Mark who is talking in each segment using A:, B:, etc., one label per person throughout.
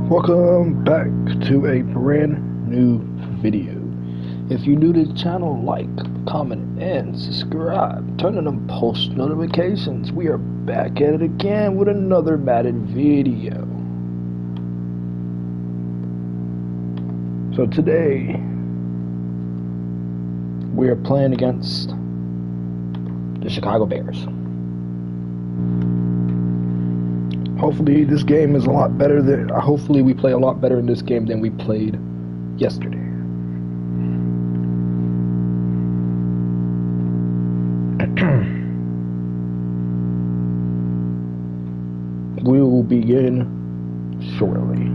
A: Welcome back to a brand new video. If you're new to the channel, like, comment, and subscribe. Turn on post notifications. We are back at it again with another Madden video. So today, we are playing against the Chicago Bears. Hopefully this game is a lot better than, hopefully we play a lot better in this game than we played yesterday. We will begin shortly.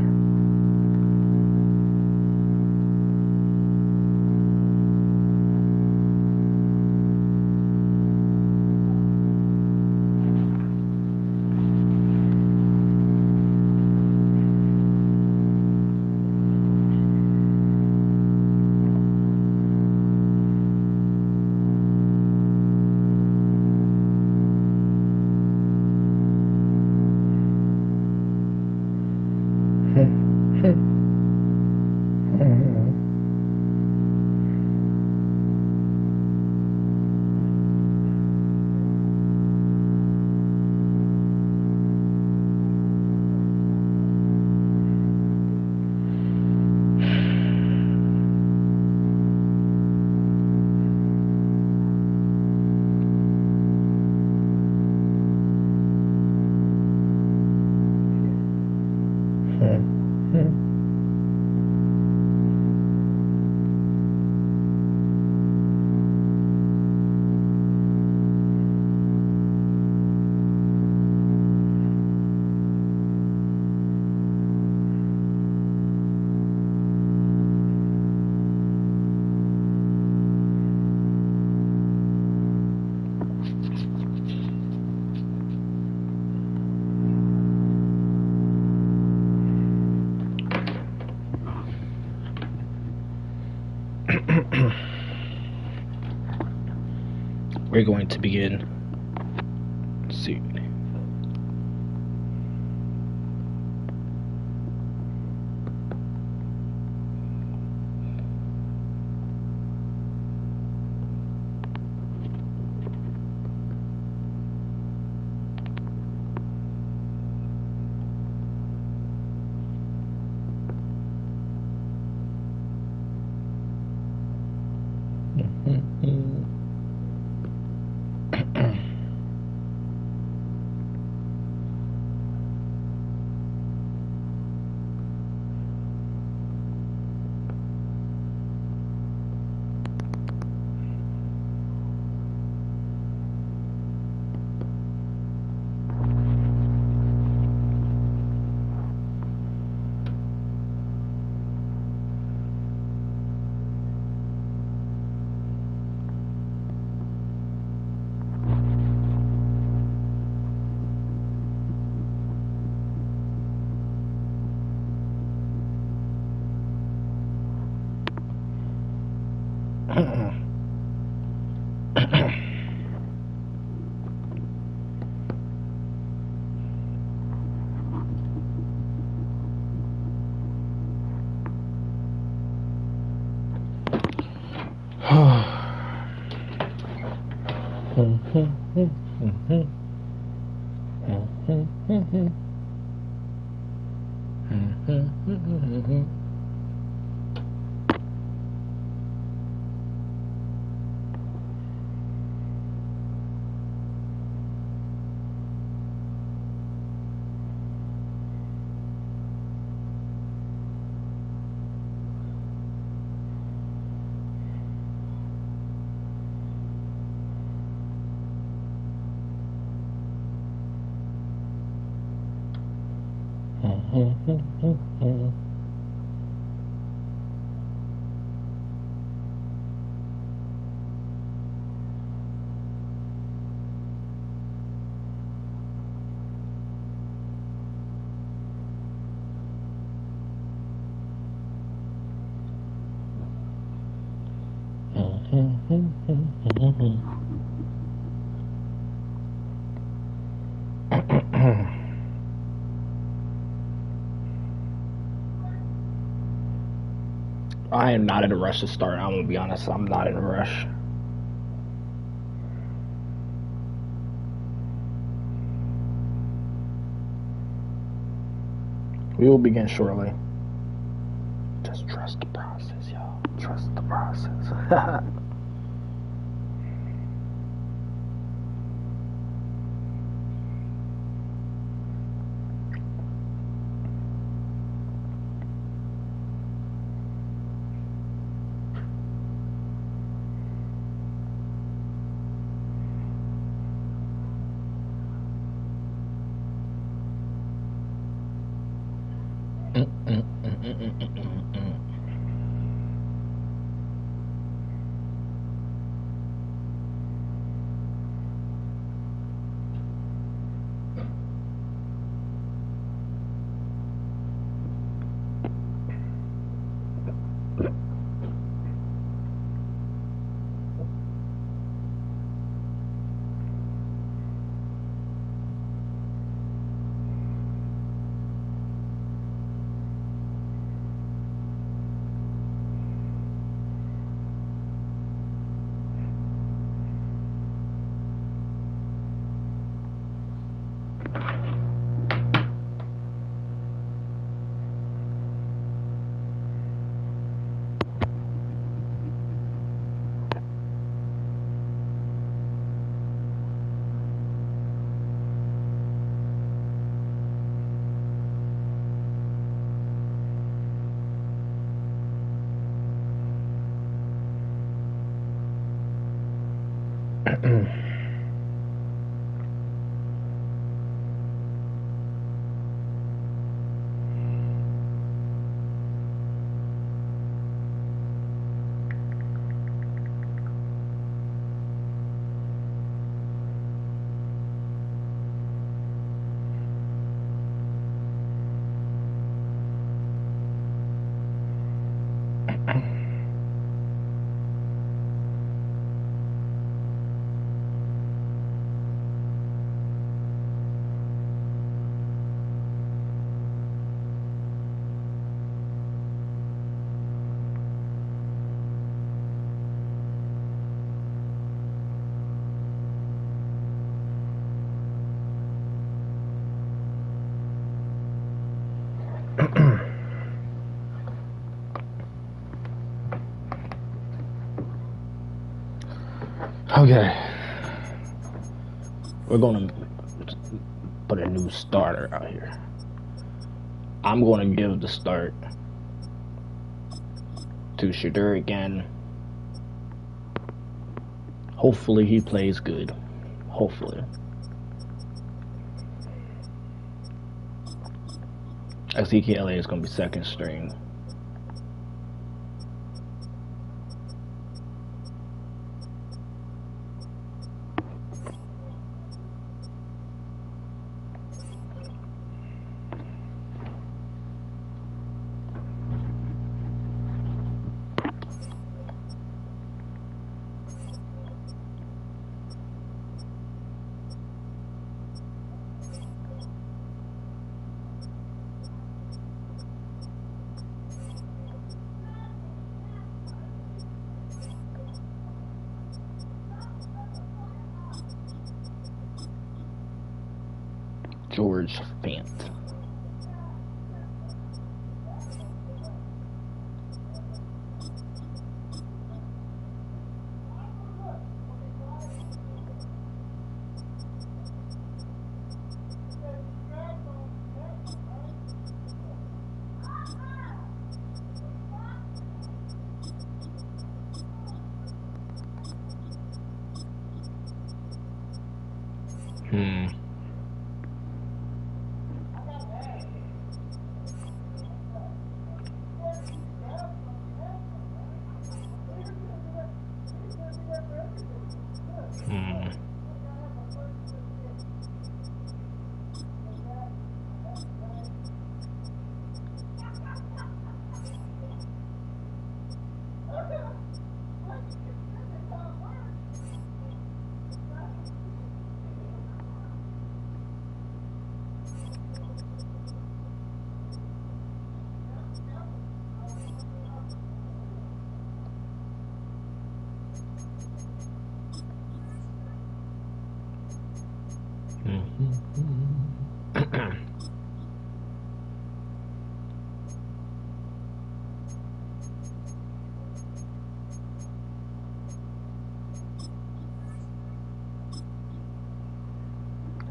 A: We're going to begin soon. I am not in a rush to start. I'm gonna be honest. I'm not in a rush. We will begin shortly. Just trust the process, y'all. Trust the process. Okay, we're gonna put a new starter out here. I'm gonna give the start to Shadur again. Hopefully he plays good. Hopefully. Ezekiel is gonna be second string. George Fant.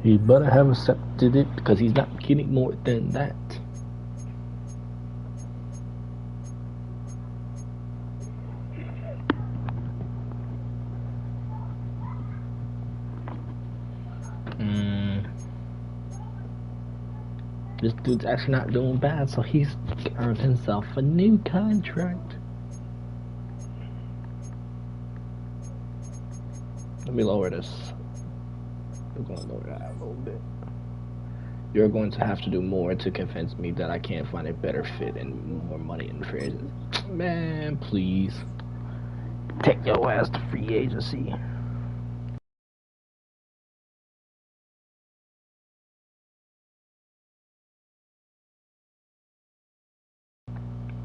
A: He better have accepted it because he's not getting more than that. This dude's actually not doing bad, so he's earned himself a new contract. Let me lower this. I'm going to lower that a little bit. You're going to have to do more to convince me that I can't find a better fit and more money in free agency. Man, please. Take your ass to free agency.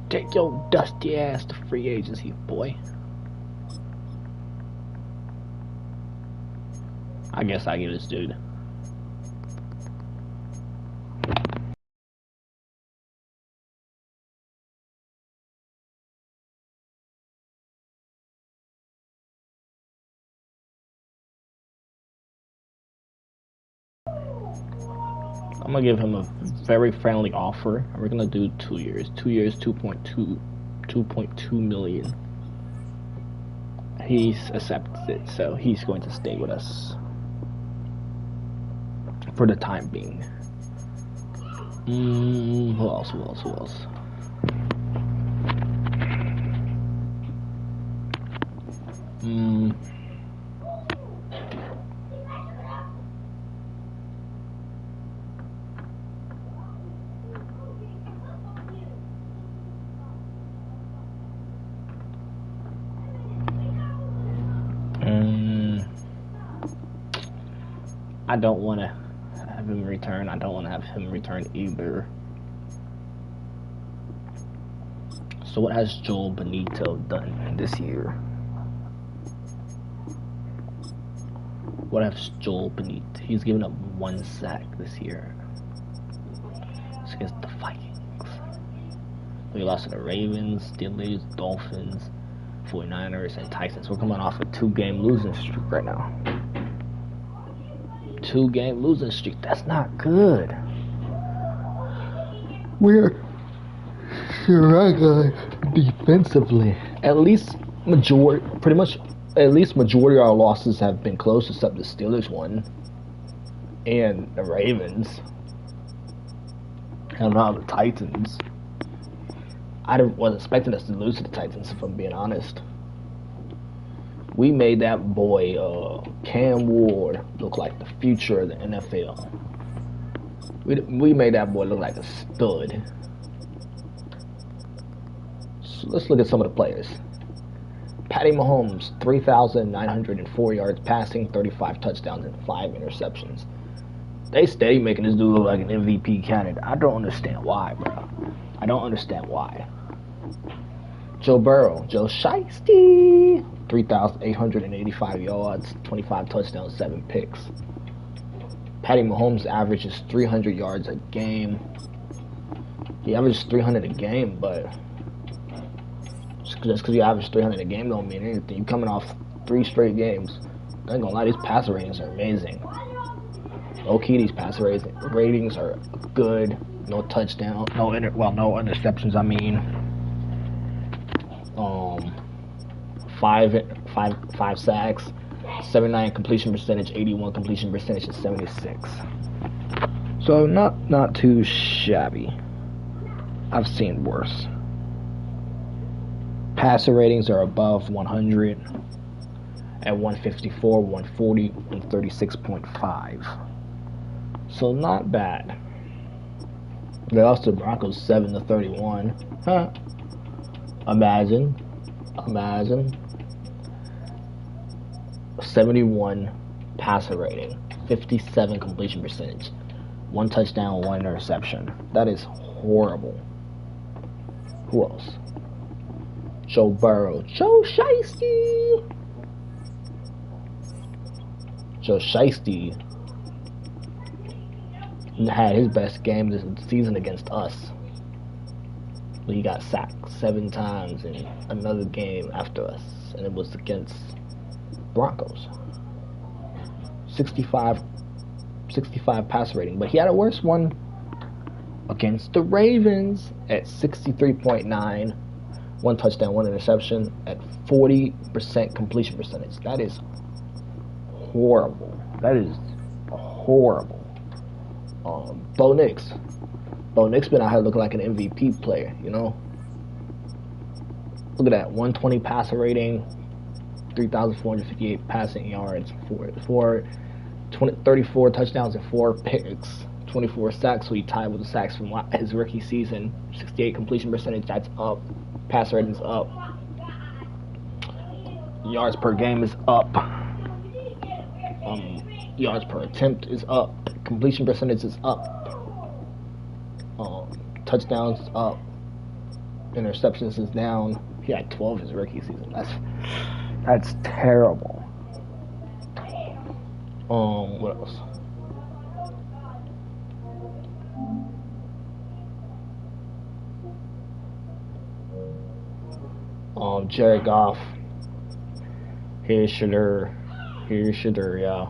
A: Take your dusty ass to free agency, boy. I guess I give this dude. I'm gonna give him a very friendly offer. We're gonna do 2 years. 2 years, 2.2 million. He's accepted it, so he's going to stay with us for the time being. Who else? I don't want to have him return. I don't want to have him return either. So what has Joel Benito done this year? What has Joel Benito? He's given up 1 sack this year. It's against the Vikings. We lost to the Ravens, Steelers, Dolphins, 49ers, and Titans. We're coming off a 2-game losing streak right now. 2-game losing streak. That's not good. We're struggling defensively. At least majority of our losses have been close, except the Steelers one and the Ravens. And now the Titans. I wasn't expecting us to lose to the Titans, if I'm being honest. We made that boy Cam Ward look like the future of the NFL. We made that boy look like a stud. So let's look at some of the players. Patty Mahomes, 3,904 yards passing, 35 touchdowns, and 5 interceptions. They steady making this dude look like an MVP candidate. I don't understand why, bro. I don't understand why. Joe Burrow, Joe Shiesty, 3,885 yards, 25 touchdowns, 7 picks. Patty Mahomes averages 300 yards a game. He averages 300 a game, but just because you average 300 a game don't mean anything. You're coming off 3 straight games. I ain't gonna lie, these passer ratings are amazing. Low-key, these passer ratings are good. No touchdown, no interceptions. I mean, 5 sacks, 79 completion percentage, 81 completion percentage, and 76. So not too shabby. I've seen worse. Passer ratings are above 100 at 154, 140, and 36.5. So not bad. They lost to the Broncos 7-31. Huh? Imagine. 71 passer rating, 57 completion percentage, 1 touchdown, 1 interception. That is horrible. Who else? Joe Burrow, Joe Shiesty. Joe Shiesty had his best game this season against us. He got sacked 7 times in another game after us, and it was against Broncos. 65 65 passer rating, but he had a worse one against the Ravens at 63.9, 1 touchdown, 1 interception at 40% completion percentage. That is horrible. That is horrible. Bo Nix been out here looking like an MVP player, you know. Look at that, 120 passer rating, 3,458 passing yards, 34 touchdowns and 4 picks, 24 sacks, so he tied with the sacks from his rookie season. 68 completion percentage, that's up. Passer rating's up. Yards per game is up. Yards per attempt is up. Completion percentage is up. Touchdowns up. Interceptions is down. He had 12 his rookie season. That's terrible. What else? Jared Goff. Here's Shadur, yeah.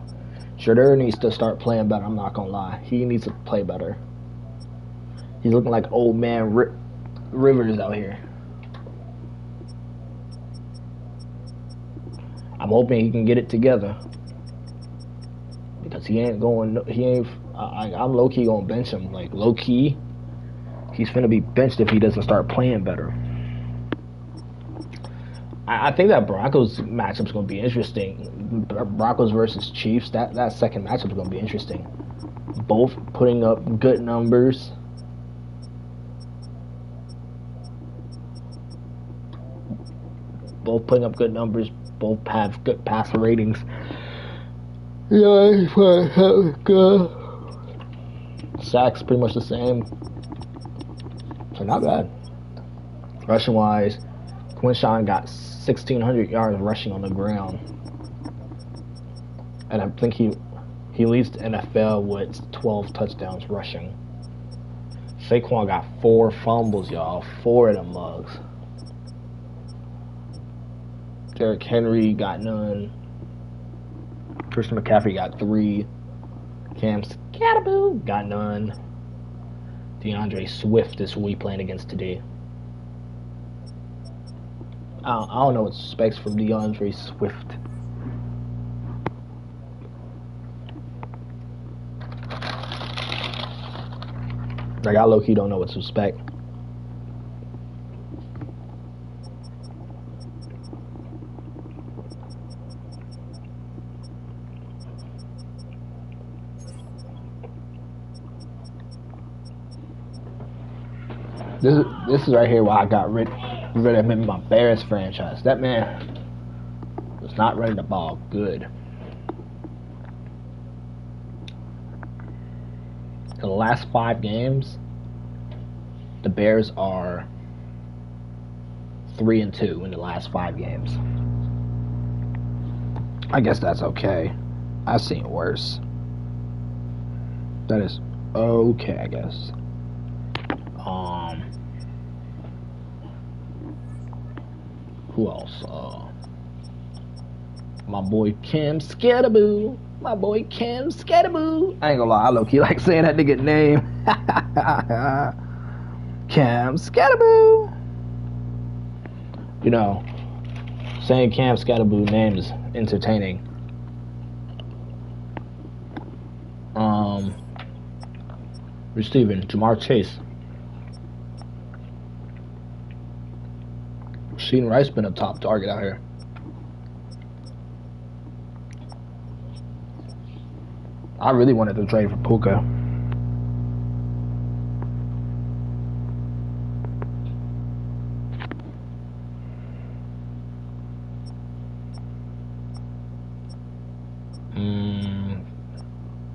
A: Shadur needs to start playing better, I'm not gonna lie. He needs to play better. He's looking like old man Rivers out here. I'm hoping he can get it together. Because I'm low-key gonna bench him. Like, low-key, he's finna be benched if he doesn't start playing better. I think that Broncos matchup's gonna be interesting. Broncos versus Chiefs, that second matchup's gonna be interesting. Both putting up good numbers. Both have good passer ratings. Yeah, good. Sacks pretty much the same. So not bad. Rushing wise, Quinshawn got 1,600 yards rushing on the ground. And I think he leads the NFL with 12 touchdowns rushing. Saquon got 4 fumbles, y'all. 4 of them mugs. Derrick Henry got none. Christian McCaffrey got 3. Cam Scatterboo got none. DeAndre Swift is who we playing against today. I don't know what to expect from DeAndre Swift. Like, I low-key don't know what to expect. This is right here why I got rid of him in my Bears franchise. That man was not running the ball good. In the last 5 games, the Bears are 3-2 in the last 5 games. I guess that's okay. I've seen worse. That is okay, I guess. Who else? My boy Cam Scatterboo. I ain't gonna lie, I low-key like saying that nigga name. Cam Scatterboo. You know, saying Cam Scatterboo name is entertaining. Receiving, Jamar Chase. Sheen Rice been a top target out here. I really wanted to trade for Puka.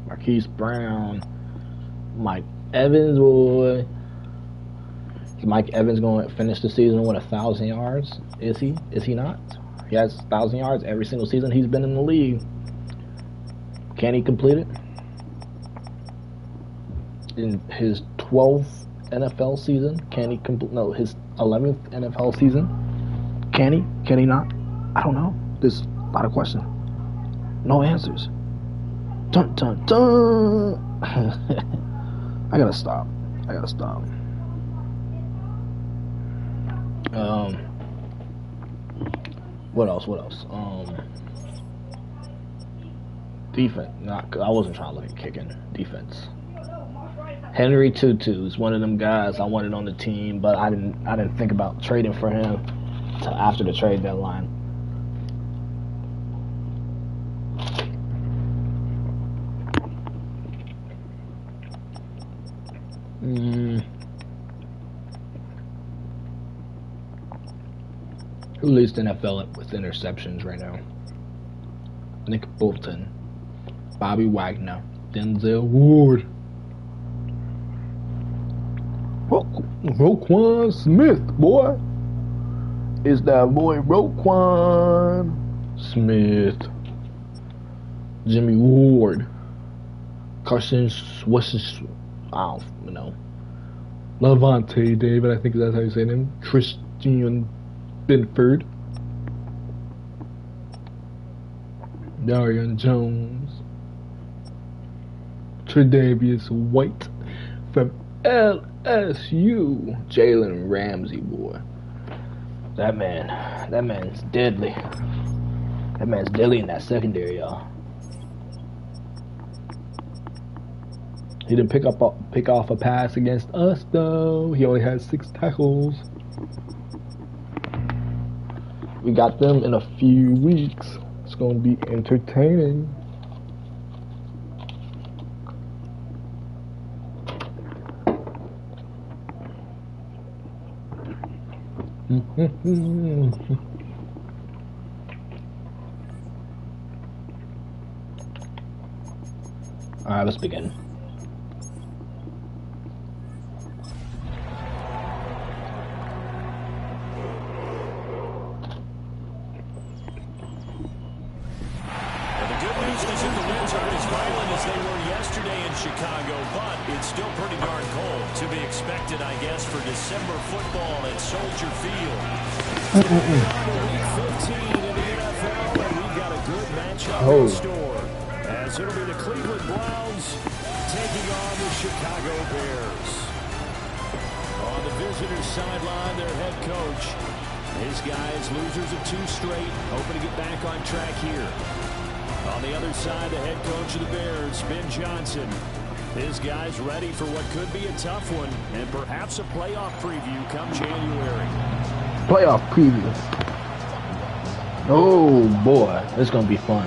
A: Marquise Brown. Mike Evans, boy. Is Mike Evans going to finish the season with 1,000 yards? Is he? Is he not? He has 1,000 yards every single season he's been in the league. Can he complete it? In his 12th NFL season, can he complete? No, his 11th NFL season. Can he? Can he not? I don't know. There's a lot of questions. No answers. Dun dun dun. I gotta stop. What else? Defense. I wasn't trying to look at kicking. Defense. Henry Tutu is one of them guys I wanted on the team, but I didn't think about trading for him until after the trade deadline. Who leads the NFL with interceptions right now? Nick Bolton, Bobby Wagner, Denzel Ward, Roquan Smith, boy. Is that boy Roquan Smith, Jimmy Ward, Carson, I don't know, Levante David, I think that's how you say him, Christian Binford, Darian Jones, Tre'Davious White from LSU, Jalen Ramsey, boy. That man's deadly. That man's deadly in that secondary, y'all. He didn't pick off a pass against us though. He only had 6 tackles. We got them in a few weeks. It's gonna be entertaining. Alright, let's begin.
B: Chicago, but it's still pretty darn cold. To be expected, I guess, for December football at Soldier Field. Week 15 in the NFL, and we've got a good matchup in store. As it'll be the Cleveland Browns taking on the Chicago Bears. On the visitors' sideline, their head coach. His guys, losers of 2 straight, hoping to get back on track here. On the other side, the head coach of the Bears, Ben Johnson. His guys ready for what could be a tough one and perhaps a playoff preview come January.
A: Playoff preview. Oh, boy. It's going to be fun.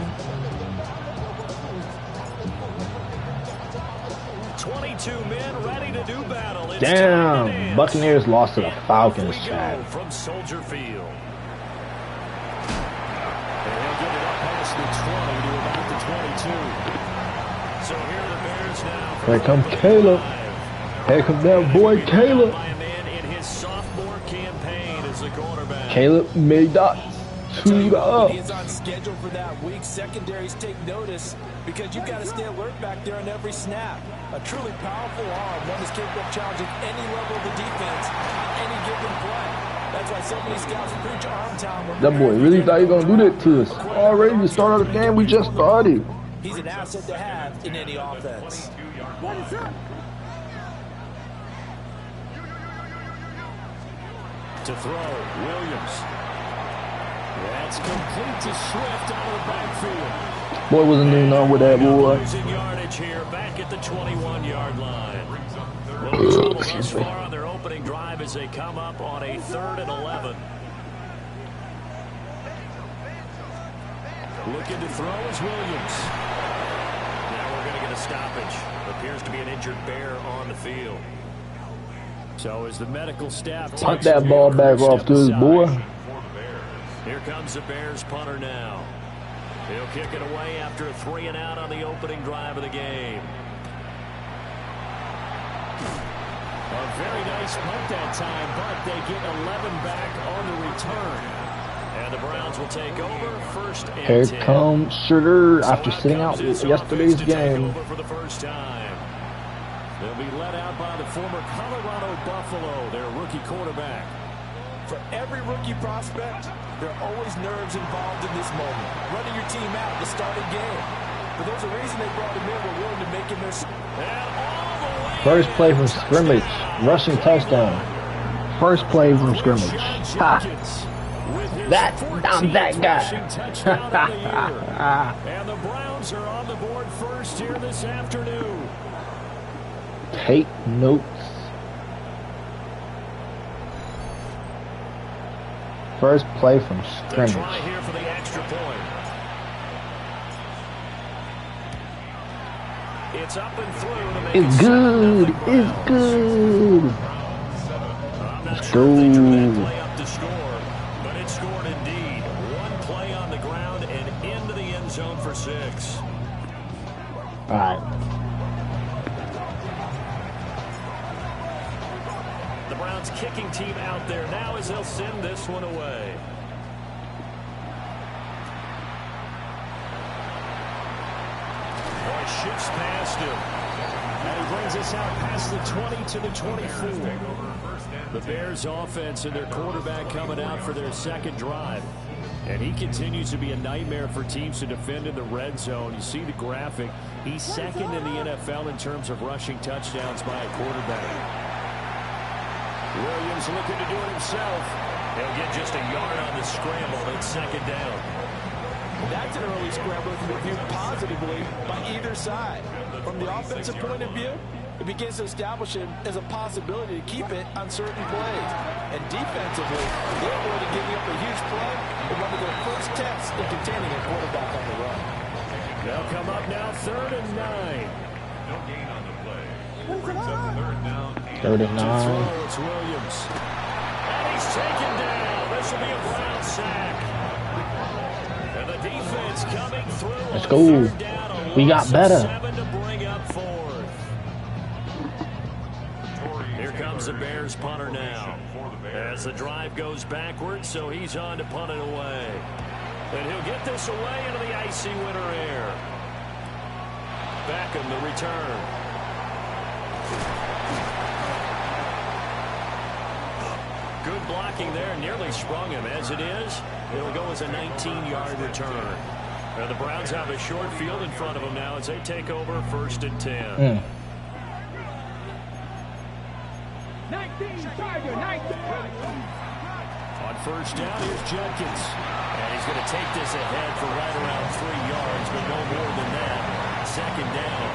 B: 22 men ready to do battle. It's
A: damn. Buccaneers lost to the Falcons, Chad.
B: From Soldier Field. The 20 to about the 22. So here are the Bears now.
A: Here come Caleb. Here comes that boy Caleb.
B: By a man in his sophomore campaign as a quarterback.
A: Caleb made that suit up.
C: He is on schedule for that week. Secondaries take notice because you've got to stay alert back there on every snap. A truly powerful arm, one that's capable of challenging any level of the defense, any given play. That's why so many scouts preach arm talent.
A: That boy really thought he was going to do that to us. Already, the start of the game, we just started.
C: He's an asset to have in any offense. What is up?
B: To throw, Williams. That's complete to Swift out of the backfield.
A: Boy wasn't doing nothing with that, boy.
B: Losing yardage here, back at the 21-yard line. Well, thus far on their opening drive as they come up on a 3rd and 11. Looking to throw is Williams. Now we're going to get a stoppage. Appears to be an injured Bear on the field. So as the medical staff
A: punt that ball back off to his boy.
B: Here comes the Bears punter now. He'll kick it away after a 3 and out on the opening drive of the game. A very nice punt that time, but they get 11 back on the return. And the Browns will take over 1st and 10.
A: Here comes Schroeder after sitting out yesterday's game.
B: For the first time. They'll be led out by the former Colorado Buffalo, their rookie quarterback.
C: For every rookie prospect, there are always nerves involved in this moment. Running your team out to start a game. but there's a reason they brought him in. We're willing to make him their...
A: First play from scrimmage, rushing touchdown. First play from scrimmage. Ha! I'm that guy.
B: And the Browns are on the board first here this afternoon.
A: Take notes. First play from scrimmage.
B: Try here for the extra point. It's up and through to make
A: It's good. It's good. Let's go.
B: Play up to score, but it scored indeed. One play on the ground and into the end zone for 6.
A: All right.
B: The Browns kicking team out there now as they'll send this one away. Boy, shoots past him. And he brings us out past the 20 to the 24. The Bears offense and their quarterback coming out for their second drive. And he continues to be a nightmare for teams to defend in the red zone. You see the graphic. He's second in the NFL in terms of rushing touchdowns by a quarterback. Williams looking to do it himself. He'll get just a yard on the scramble. It's second down.
C: That's an early scramble that can be viewed positively by either side. From the offensive point of view, it begins to establish him as a possibility to keep it on certain plays. And defensively, they avoided giving up a huge play in one of their first tests in containing a quarterback on the run.
B: They'll come up now 3rd and 9.
D: No gain on the play. Brings up 3rd down.
A: 3rd and 9.
B: It's Williams. And he's taken down. This will be a Brown sack. And the defense coming through.
A: Let's go. We got better.
B: 7 to bring up 4th. Here comes the Bears punter now. As the drive goes backwards, so he's on to punt it away. And he'll get this away into the icy winter air. Beckham the return. Good blocking there, nearly sprung him. As it is, it'll go as a 19-yard return. And the Browns have a short field in front of them now as they take over 1st and 10.
E: 19, Tiger, 19.
B: On 1st down, here's Jenkins. And he's going to take this ahead for right around 3 yards, but no more than that. 2nd down.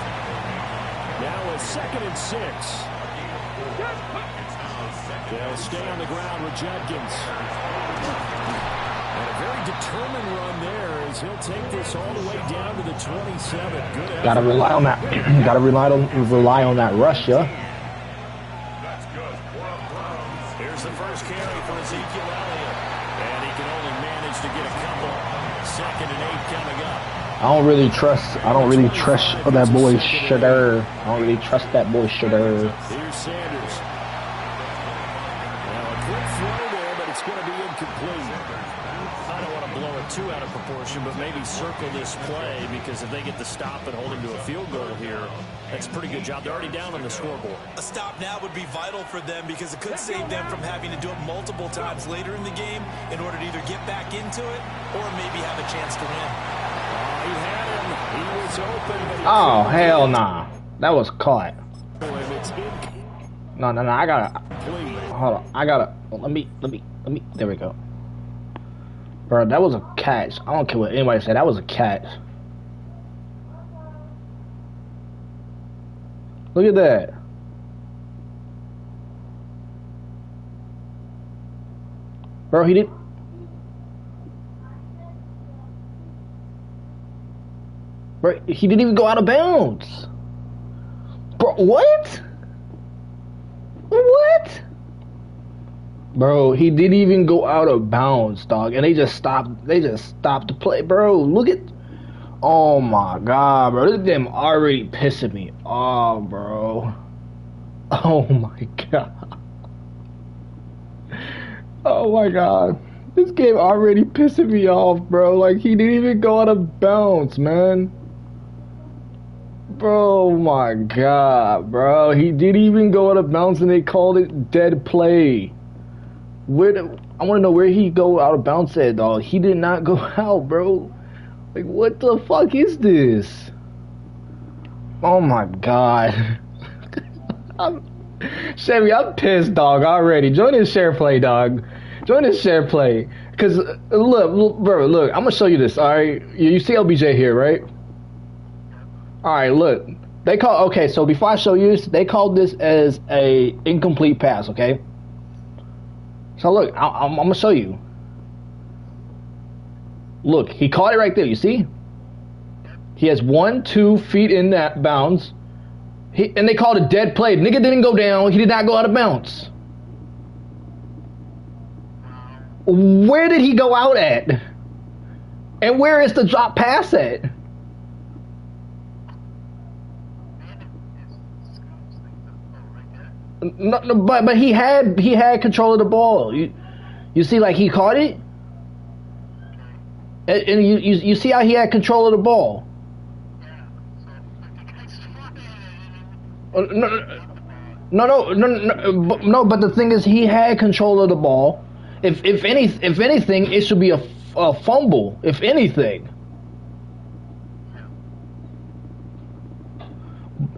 B: Now a 2nd and 6. They'll stay on the ground with Jenkins. And a very determined run there as he'll take this all the way down to the 27. Good.
A: Gotta rely on that. Gotta rely on that rush, yeah.
B: Here's the first carry for Ezekiel Elliott. And he can only manage to get a couple. 2nd and 8 coming up.
A: I don't really trust that boy Shudder. I don't really trust that boy Shudder.
B: Here's Sanders. Now a quick throw there, but it's going to be incomplete. I don't want to blow it too out of proportion, but maybe circle this play because if they get the stop and hold him to a field goal here, that's a pretty good job. They're already down on the scoreboard.
C: A stop now would be vital for them because it could save them from having to do it multiple times later in the game in order to either get back into it or maybe have a chance to win.
B: He had him. He was open. But
A: Oh hell nah. That was caught. No, I gotta hold on. I gotta let me there we go. Bro, that was a catch. I don't care what anybody said, that was a catch. Look at that. Bro, he didn't. Bro, he didn't even go out of bounds. Bro, what? What? Bro, he didn't even go out of bounds, dog. And they just stopped the play. Bro, look at. Oh my god, bro. Look at them already pissing me off, bro. Oh my god. Oh my god. This game already pissing me off, bro. Like, he didn't even go out of bounds, man. Bro, my god, bro. He didn't even go out of bounds and they called it dead play. I want to know where he go out of bounds at, dog. He did not go out, bro. Like, what the fuck is this? Oh my god. Chevy, I'm pissed, dog, already. Join this share play, dog. Join this share play. Because, look, bro, look, I'm going to show you this, alright? You see LBJ here, right? Alright, look. They call, okay, so before I show you this, they called this as a incomplete pass, okay? So, look, I'm going to show you. Look, he caught it right there, you see? He has 1-2 feet in that bounds. And they called it dead play. Nigga didn't go down. He did not go out of bounds. Where did he go out at? And where is the drop pass at? No, but he had control of the ball. You see, like, he caught it, and you see how he had control of the ball. No. But the thing is, he had control of the ball. If anything, it should be a fumble. If anything,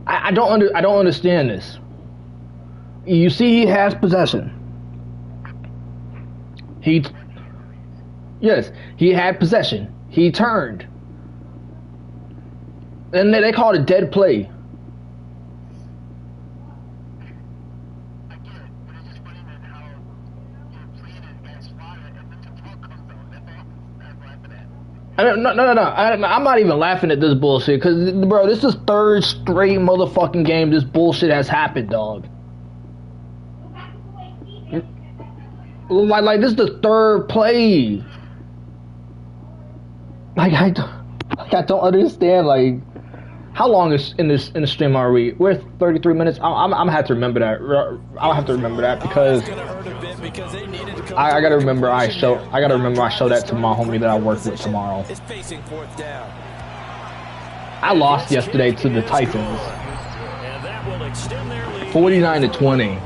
A: I don't understand this. You see, he has possession. Yes, he had possession. He turned, and they called it dead play. No. I'm not even laughing at this bullshit, because, bro, this is third straight motherfucking game this bullshit has happened, dog. Like this is the third play. Like I don't understand. Like, how long is in the stream are we? We're 33 minutes. I'm gonna have to remember that. I'll have to remember that because I gotta remember I show that to my homie that I work with tomorrow. I lost yesterday to the Titans, 49-20.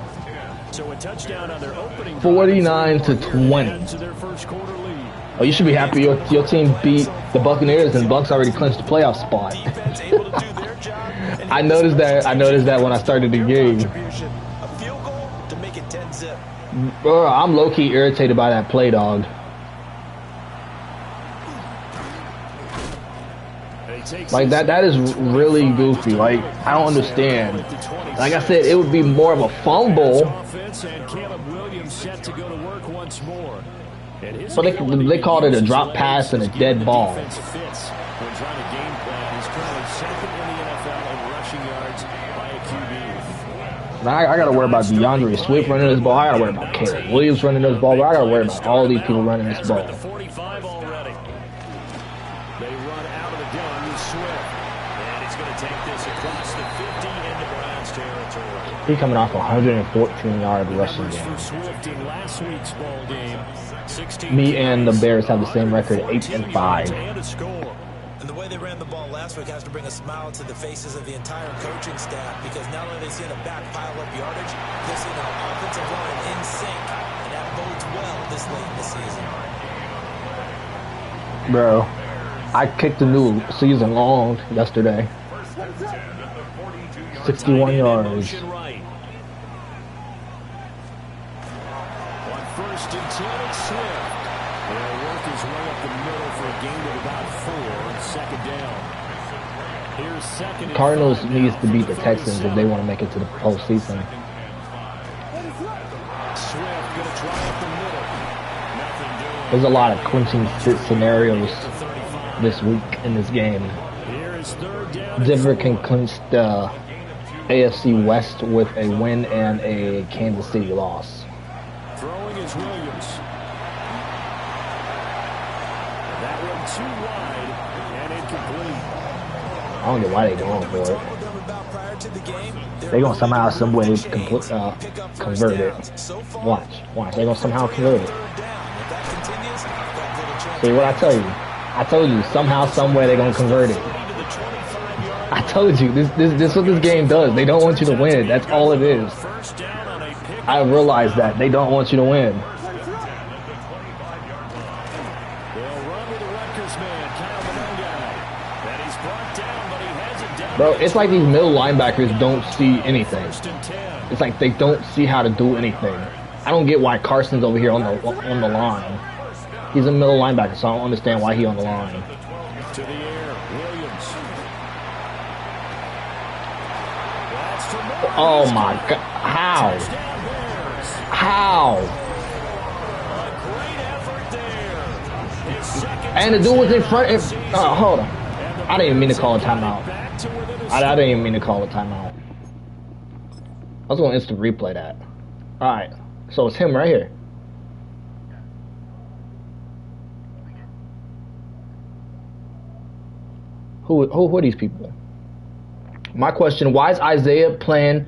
B: So a touchdown on their opening
A: 49-20. Oh, you should be happy your team beat the Buccaneers and the Bucs already clinched the playoff spot. I noticed that when I started the game. Bro, I'm low-key irritated by that play, dog. Like that is really goofy. Like, I don't understand. Like I said, it would be more of a fumble. But they called it a drop pass and a dead ball. Now I gotta worry about DeAndre Swift running this ball. I gotta worry about Caleb Williams running this ball. I gotta worry about all these people running this ball. He's coming off a 114-yard rushing game. Me and the Bears have the same record, 8-5.
C: And the way they ran the ball last week has to bring a smile to the faces of the entire coaching staff, because not only are they seeing a back pile up yardage, they're seeing an offensive line in sync, and that bodes well this late in the season.
A: Bro, I kicked a new season long yesterday. 61 yards.
B: First and 10, it's Swift. They'll work his way up the middle for a gain of about 4 on second down. Here's second.
A: Cardinals needs to beat the Texans if they want to make it to the postseason.
B: Swift gonna try up the middle.
A: There's a lot of clinching scenarios this week in this game. Denver can clinch the AFC West with a win and a Kansas City loss.
B: Throwing is Williams. That one too wide and incomplete.
A: I don't know why they're going for it. They're going to somehow, some way convert it. Watch. They're going to somehow convert it. See what I tell you? I told you, somehow, some way they're going to convert it. I told you, this is what this game does. They don't want you to win. That's all it is. I realize that. They don't want you to win.
B: They'll run with the Rutgers man, Kyle Mononga.
A: Bro, it's like these middle linebackers don't see anything. It's like they don't see how to do anything. I don't get why Carson's over here on the line. He's a middle linebacker, so I don't understand why he's on the line.
B: To the air, Williams.
A: Oh my God! How? How? And the dude was in front. Hold on. I didn't even mean to call a timeout. I didn't even mean to call a timeout. I was going to instant replay that. Alright. So it's him right here. Who are these people? My question, why is Isaiah playing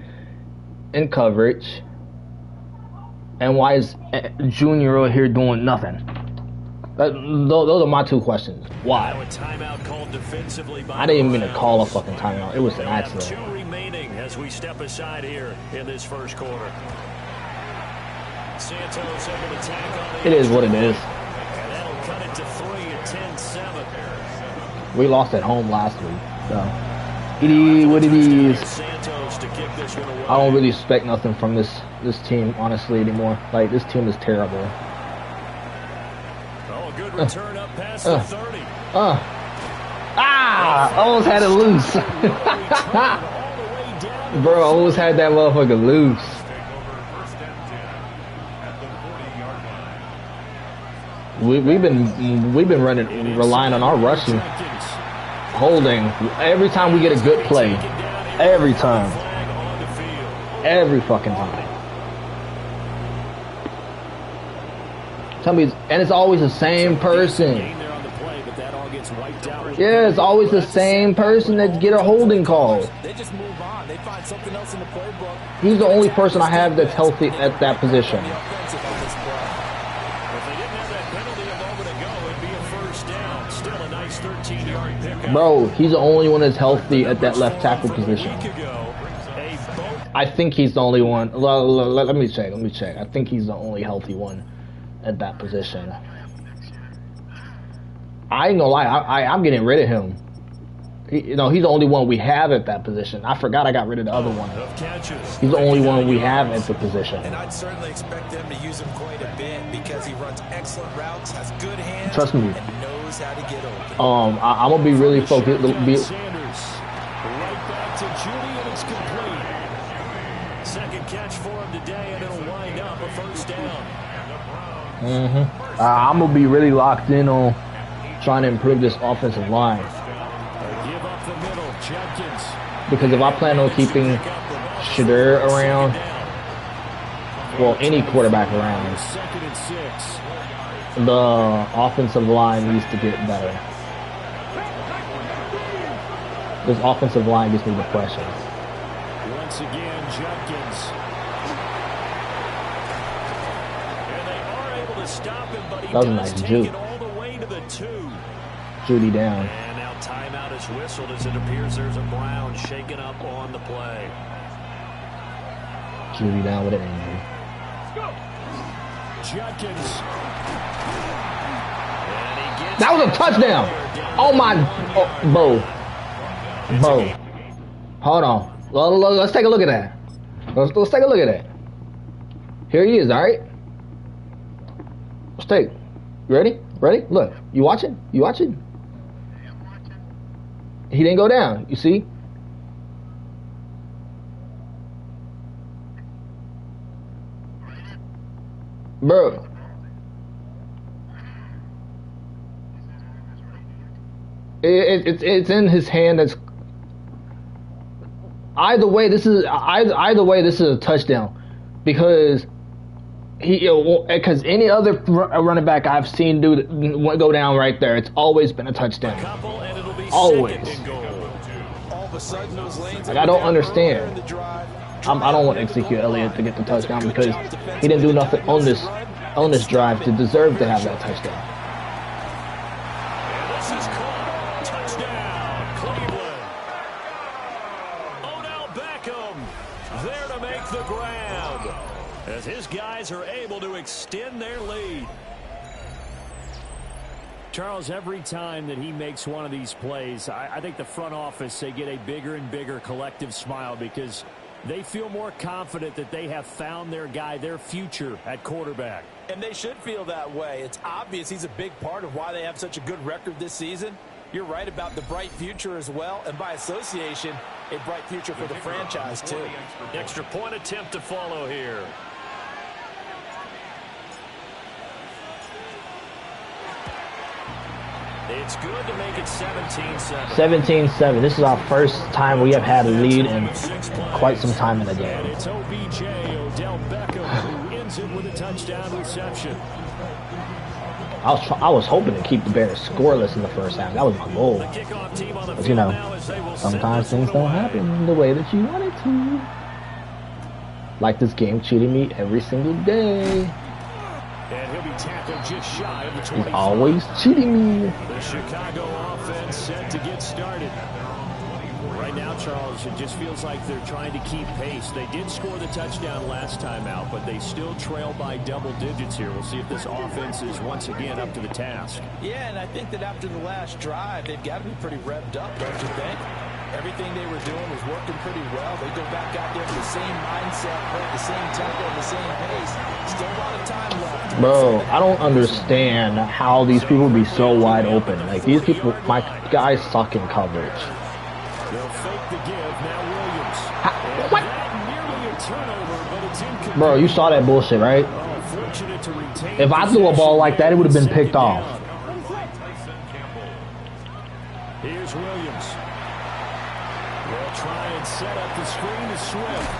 A: in coverage? And why is Junior over here doing nothing? Those are my two questions. Why? I didn't even mean to call a fucking timeout. It was an accident.
B: 2 remaining as we step aside here in this first quarter. Santos able to tack on.
A: It is what it is.
B: And that'll cut it to 3 at 10-7.
A: We lost at home last week, so it is what it is. I don't really expect nothing from this team, honestly, anymore. Like, this team is terrible.
B: Good return up past the 30.
A: Almost had it loose. Bro, almost had that motherfucker loose. We've been relying on our rushing, holding every time we get a good play. Every time. Every fucking time. Tell me, and it's always the same person. Yeah, it's always the same person that get a holding call.
C: They just move on. They find something else in the playbook.
A: He's the only person I have that's healthy at that position. Bro, he's the only one that's healthy at that left tackle position. I think he's the only one. Let me check. I think he's the only healthy one at that position. I ain't gonna lie, I'm getting rid of him. He's the only one we have at that position. I forgot I got rid of the other one. He's the only one we have at the position.
C: And I'd certainly expect them to use him quite a bit because he runs excellent routes, has good hands,
A: trust me,
C: and knows how to get open.
A: I'm gonna be really focused.
B: Right back to Judy, and it's complete. Second catch for him today, and it'll wind up a first down.
A: I'm gonna be really locked in on trying to improve this offensive line.
B: Give up the middle, Jenkins.
A: Because if I plan on keeping Shadur around, well, any quarterback around,
B: Second and 6.
A: the offensive line needs to get better. This offensive line gives me depression.
B: Once again, Jenkins. And they are able to stop him, but he
A: That was a
B: does
A: nice
B: take
A: juke.
B: it all the way to the 2.
A: Judy down.
B: And now timeout is whistled as it appears there's a Brown shaken up on the play.
A: Judy down with an injury.
B: Jenkins.
A: That was a touchdown. Oh my, Bo. Hold on. Let's take a look at that. Let's take a look at that. Here he is. All right. Let's take. You ready? Ready? Look. You watching? You watching? He didn't go down. You see? Bro. It's in his hand. That's either way. This is a touchdown because any other running back I've seen go down right there, it's always been a touchdown. Always. Like, I don't understand. I don't want Ezekiel Elliott to get the touchdown because he didn't do nothing on this drive to deserve to have that touchdown.
B: His guys are able to extend their lead. Charles, every time that he makes one of these plays, I think the front office, they get a bigger and bigger collective smile because they feel more confident that they have found their guy, their future at quarterback.
C: And they should feel that way. It's obvious he's a big part of why they have such a good record this season. You're right about the bright future as well, and by association, a bright future for the franchise too.
B: Extra point attempt to follow here. It's good to make it 17-7.
A: 17-7. This is our first time we have had a lead in quite some time in the game.
B: And it's OBJ, Odell Beckham, who ends it with a touchdown reception.
A: I was hoping to keep the Bears scoreless in the first half. That was my goal. But you know, sometimes things don't happen the way that you want it to. Like this game cheating me every single day.
B: And he'll be tackled just shy of the 25.
A: He's always cheating me.
B: The Chicago offense set to get started. Right now, Charles, it just feels like they're trying to keep pace. They did score the touchdown last time out, but they still trail by double digits here. We'll see if this offense is once again up to the task.
C: Yeah, and I think that after the last drive, they've got to be pretty revved up, don't you think? Everything they were doing was working pretty well. They go back out there with the same mindset, the same tempo, the same pace. Still a lot of time left.
A: Bro, I don't understand how these people be so wide open. Like, these people, my guys suck in coverage.
B: They'll fake the give. Now Williams.
A: What?
B: Nearly a turnover, but it's incomplete.
A: Bro, you saw that bullshit, right?
B: Fortunate to retain
A: If I threw a ball like that, it would have been picked off.
B: Here's Williams. They'll try and set up the screen to Swift.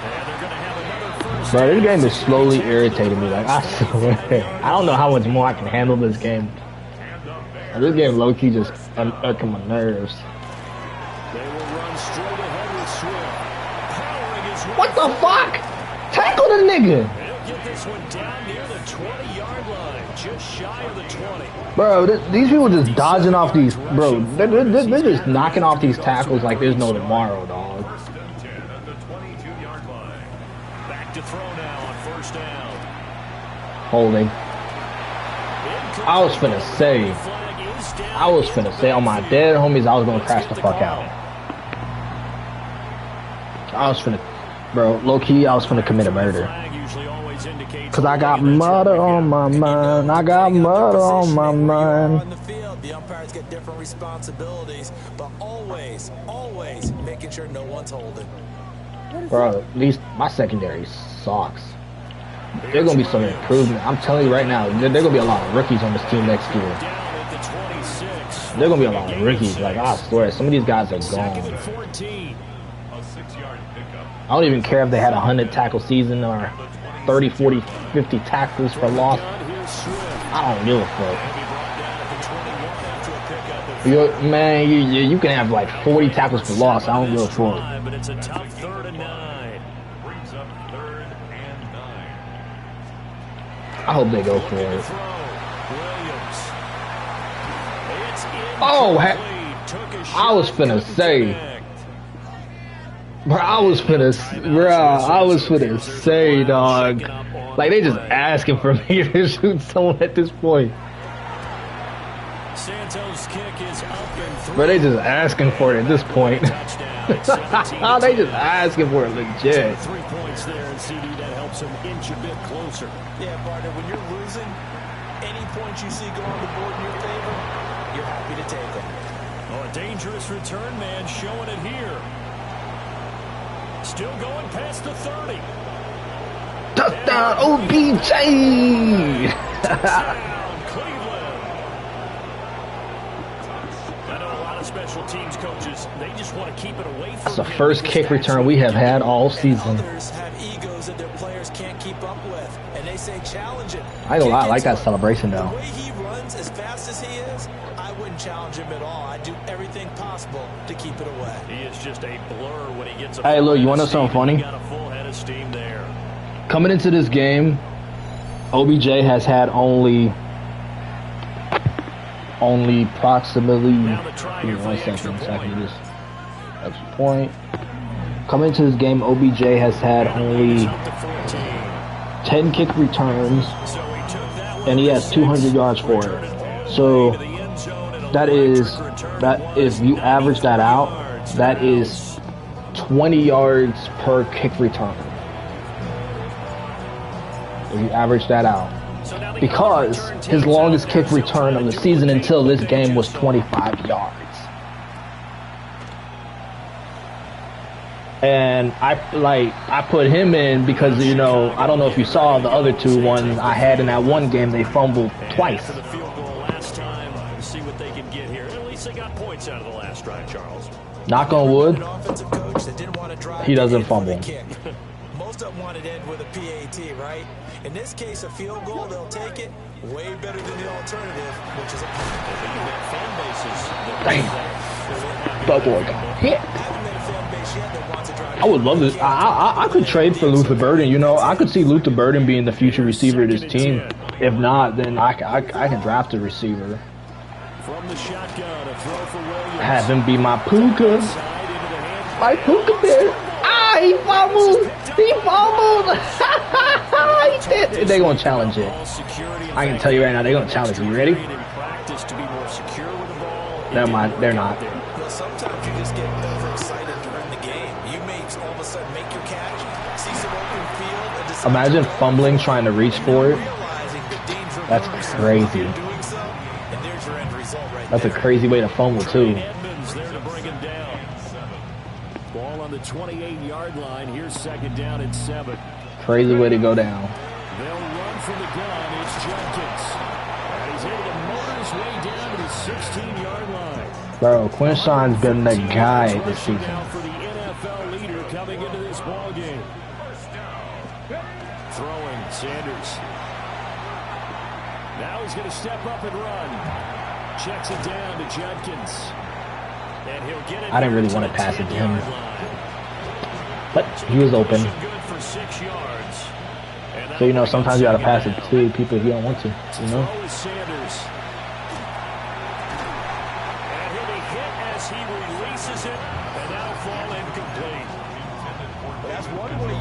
B: And they're going to have another first.
A: Bro, this game is slowly irritating me. Like, I swear. I don't know how much more I can handle this game. This game low-key just irking my nerves.
B: They will run straight ahead with Swift. Powering his way.
A: What the fuck? Tackle the nigga.
B: They'll get this one down near the 20-yard line, just shy of the 20.
A: Bro, these people just dodging off these. Bro, they're just knocking off these tackles like there's no tomorrow, dog.
B: Back to throw now on first down.
A: Holding. I was finna say on my dead homies, I was gonna crash the fuck out. I was finna, bro, low key, I was finna commit a murder. Cause I got murder on my mind. I got murder on my mind.
C: On the field, the umpires get different responsibilities, but always making sure no one's holding.
A: Bro, my secondary sucks. There's gonna be some improvement. I'm telling you right now, there's gonna be a lot of rookies on this team next year. There's gonna be a lot of rookies. Like, I swear, some of these guys are gone. I don't even care if they had a 100 tackle season or 30, 40, 50 tackles for loss. I don't give a fuck. Man, you can have like 40 tackles for loss. I don't give a fuck.
B: But it's a tough 3rd and 9.
A: I hope they go for it. Oh, I was finna say. Bro, I was finna say, dog. Like, they just asking for me to shoot someone at this point.
B: Santos' kick is up and through.
A: Bro, they just asking for it at this point. They just asking for it legit.
B: 3 points there, and CD, that helps him inch a bit closer.
C: Yeah, partner, when you're losing, any points you see go on the board in your favor, you're happy to take them.
B: Oh, a dangerous return man showing it here. Still going past the 30.
A: Touchdown, OBJ!
B: Touchdown, Cleveland. I know a lot of special teams coaches, they just want to keep it away from.
A: That's the first kick return we have had all season.
C: Others have egos that their players can't keep up with, and they say challenge it.
A: I ain't gonna lie, I like that celebration though.
C: The way he runs as fast as he is, I wouldn't challenge him at all. I'd do everything possible to keep it away.
B: He is just a blur when he gets a.
A: Hey, look, you want to know something funny?
B: Got a full head of steam there.
A: Coming into this game, OBJ has had only approximately. Give me 1 second, so I can do this extra point. Coming into this game, OBJ has had only 10 kick returns, and he has 200 yards for it. So that if you average that out, that is 20 yards per kick return. If you average that out. Because his longest kick return of the season until this game was 25 yards. And I put him in because, you know, I don't know if you saw the other two ones I had in that one game. They fumbled twice. Knock on wood, he doesn't fumble.
C: Most of them want to end with a PAT, right? In this case, a field goal, they'll take it. Way better than the alternative, which is a
A: Damn. That boy got hit. I would love this. I could trade for Luther Burden. You know, I could see Luther Burden being the future receiver of this team. If not, then I can draft a receiver. Have him be my Puka. My Puka bear. Ah, he fumbled. He fumbled. He did. They're going to challenge it. I can tell you right now, they're going to challenge it. You ready? Never mind. They're not.
C: Sometimes you just get overexcited during the game. You may all of a sudden make your catch, see some open field.
A: Imagine fumbling trying to reach for it. That's crazy. That's a crazy way to fumble too.
B: Ball on the 28-yard line. Here's second down and 7.
A: Crazy way to go down.
B: They'll run from the gun. It's Jenkins. And he's able to motor his way down to the 16-yard line.
A: Bro, Quinshawn's been the guy this season.
B: For the NFL leader coming into this ball game. Throwing Sanders. Now he's going to step up and run. Checks it down to Jenkins. And he'll get it.
A: I didn't really want to pass it to him. But he was open. So, you know, sometimes you got to pass it to people if you don't want to, you know?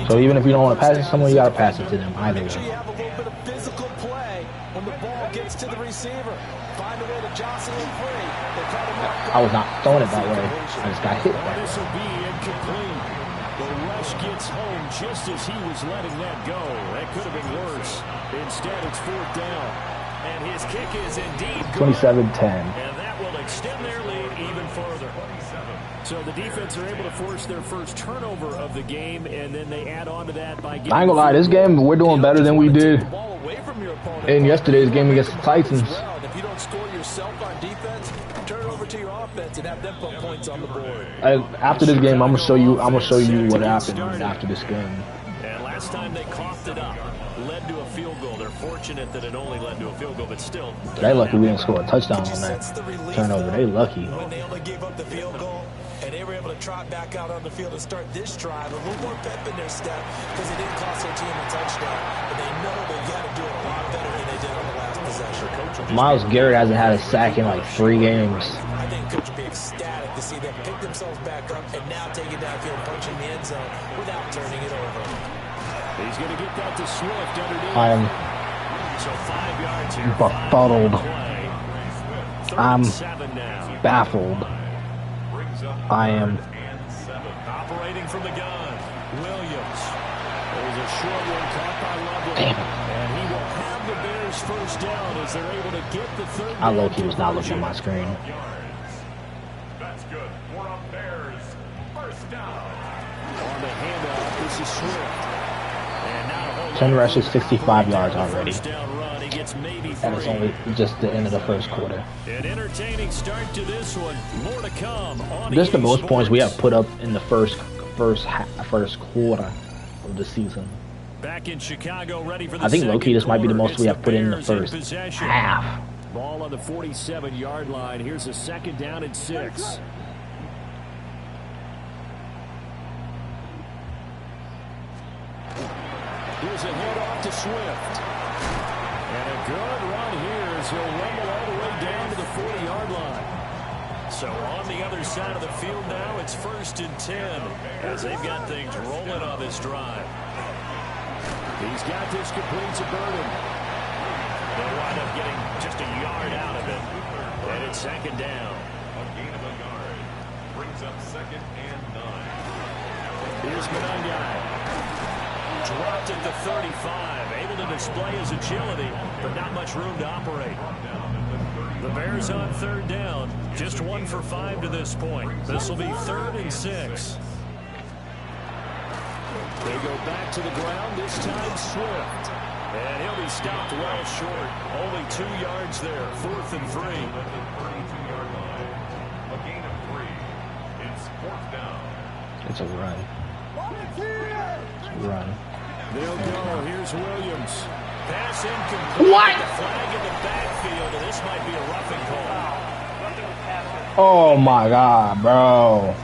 A: So even if you don't want to pass it to someone, you got to pass it to them either way. I was not throwing it that way. I just got hit that way.
B: The rush gets home just as he was letting that go. That could have been worse. Instead, it's 4th down. And his kick is indeed
A: 27-10.
B: And that will extend their lead even further. So the defense are able to force their first turnover of the game, and then they add on to that by getting...
A: I ain't gonna lie, this game, we're doing better than we did in yesterday's game against the Titans.
C: If you don't score yourself on defense, turn it over to your offense and have them put points on the board.
A: After this game, I'm gonna show you what happened after this game.
B: And last time they coughed it up, led to a field goal. They're fortunate that it only led to a field goal, but still.
A: They lucky we didn't score a touchdown on that turnover. They lucky.
C: When they only gave up the field goal, and they were able to trot back out on the field and start this drive a little more pep in their step because it didn't cost their team a touchdown. But they know they got to do it a lot better than they did on the last possession.
A: Myles Garrett hasn't had a sack in like 3 games.
C: I think Coach will be ecstatic to see them pick themselves back up and now take it downfield, punching the end zone without turning it over.
B: He's going to get that to Swift underneath.
A: I am
B: So 5 yards here.
A: befuddled. I'm baffled. I am.
B: Operating from the gun. Williams. There's a short one caught by Lovely.
A: Damn it.
B: And he will have the Bears first down as they're able to get the third.
A: I low-key was not looking at my screen.
D: That's good. For a Bears first down.
B: On the handoff, this is Swift. And now
A: 10 rushes, 65 yards already.
B: First down run. He gets maybe 3.
A: And it's only just the end of the first quarter.
B: An entertaining start to this one. More to come on
A: This is the
B: EA
A: most points we have
B: Sports.
A: put up in the first quarter of the season.
B: Back in Chicago, ready for the
A: I think low-key this might be the
B: second
A: most we have put in the
B: Bears
A: first
B: possession.
A: half.
B: Ball on the 47-yard line. Here's a second down and 6. Here's a handoff to Swift. And a good run here as he'll rumble all the way down to the 40-yard line. So on the other side of the field now, it's 1st and 10 as they've got things rolling on this drive. He's got this complete to Burden. They'll wind up getting just a yard out of it. And it's second down.
D: A gain of a yard brings up 2nd and 9.
B: Here's Monangai. Dropped at the 35. Able to display his agility, but not much room to operate. The Bears on 3rd down. Just 1 for 5 to this point. This will be 3rd and 6. They go back to the ground, this time Swift. And he'll be stopped well short. Only 2 yards there, 4th and 3.
D: A gain of 3. It's 4th down.
A: It's a run. Run.
B: They'll go. Here's Williams. Pass incomplete.
A: What?
B: Flag in the backfield, and this might be a roughing call.
A: Oh my God, bro.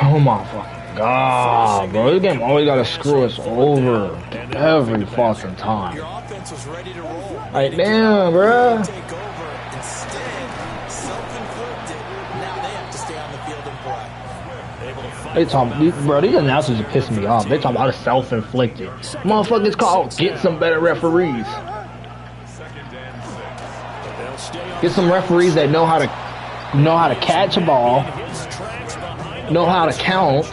A: Oh my fucking God, bro. This game always gotta screw us over every fucking time.
C: Your offense was ready to roll.
A: Like, damn, bro.
C: Take over. Instead, self-inflicted. Now they have to stay on the field and play.
A: They talking, bro, these announcers are pissing me off. They talking about self-inflicted. Motherfuckers called get some better referees. Get some referees that know how to catch a ball, know how to count,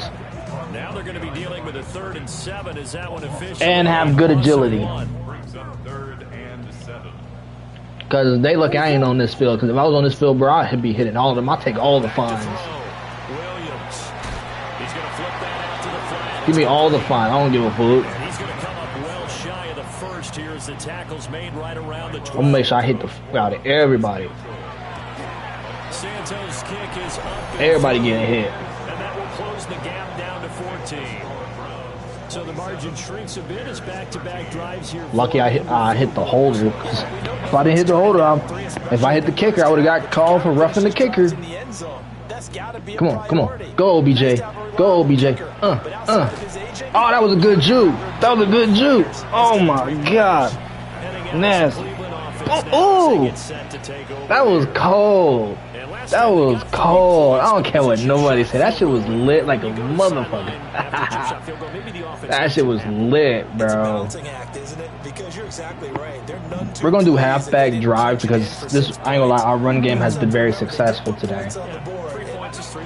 B: Now they're going to be dealing with a 3rd and 7. Is that one official?
A: and have good agility.
D: Brings up 3rd and 7.
A: Cause they look, I ain't on this field. Cause if I was on this field, bro, I'd be hitting all of them. I take all the fines.
B: Williams. He's going to flip that out to the flat.
A: Give me all the fine. I don't give a fuck.
B: And he's going to come up well shy of the first here as the tackle's made right around the 12.
A: I'm gonna make sure I hit the fuck out of everybody.
B: Santos' kick is up.
A: Everybody getting hit.
B: And that will close the gap down to 14. So the margin shrinks a bit as back-to-back drives here.
A: Lucky I hit the holder. If I didn't hit the holder, if I hit the kicker, I would have got called for roughing the kicker. Come on, come on. Go, OBJ. Go, OBJ. Oh, that was a good juke. That was a good juke. Oh, my God. Nasty. Oh, that was cold. That was cold. I don't care what nobody said. That shit was lit like a motherfucker. That shit was lit, bro. We're gonna do halfback drive because this, I ain't gonna lie, our run game has been very successful today.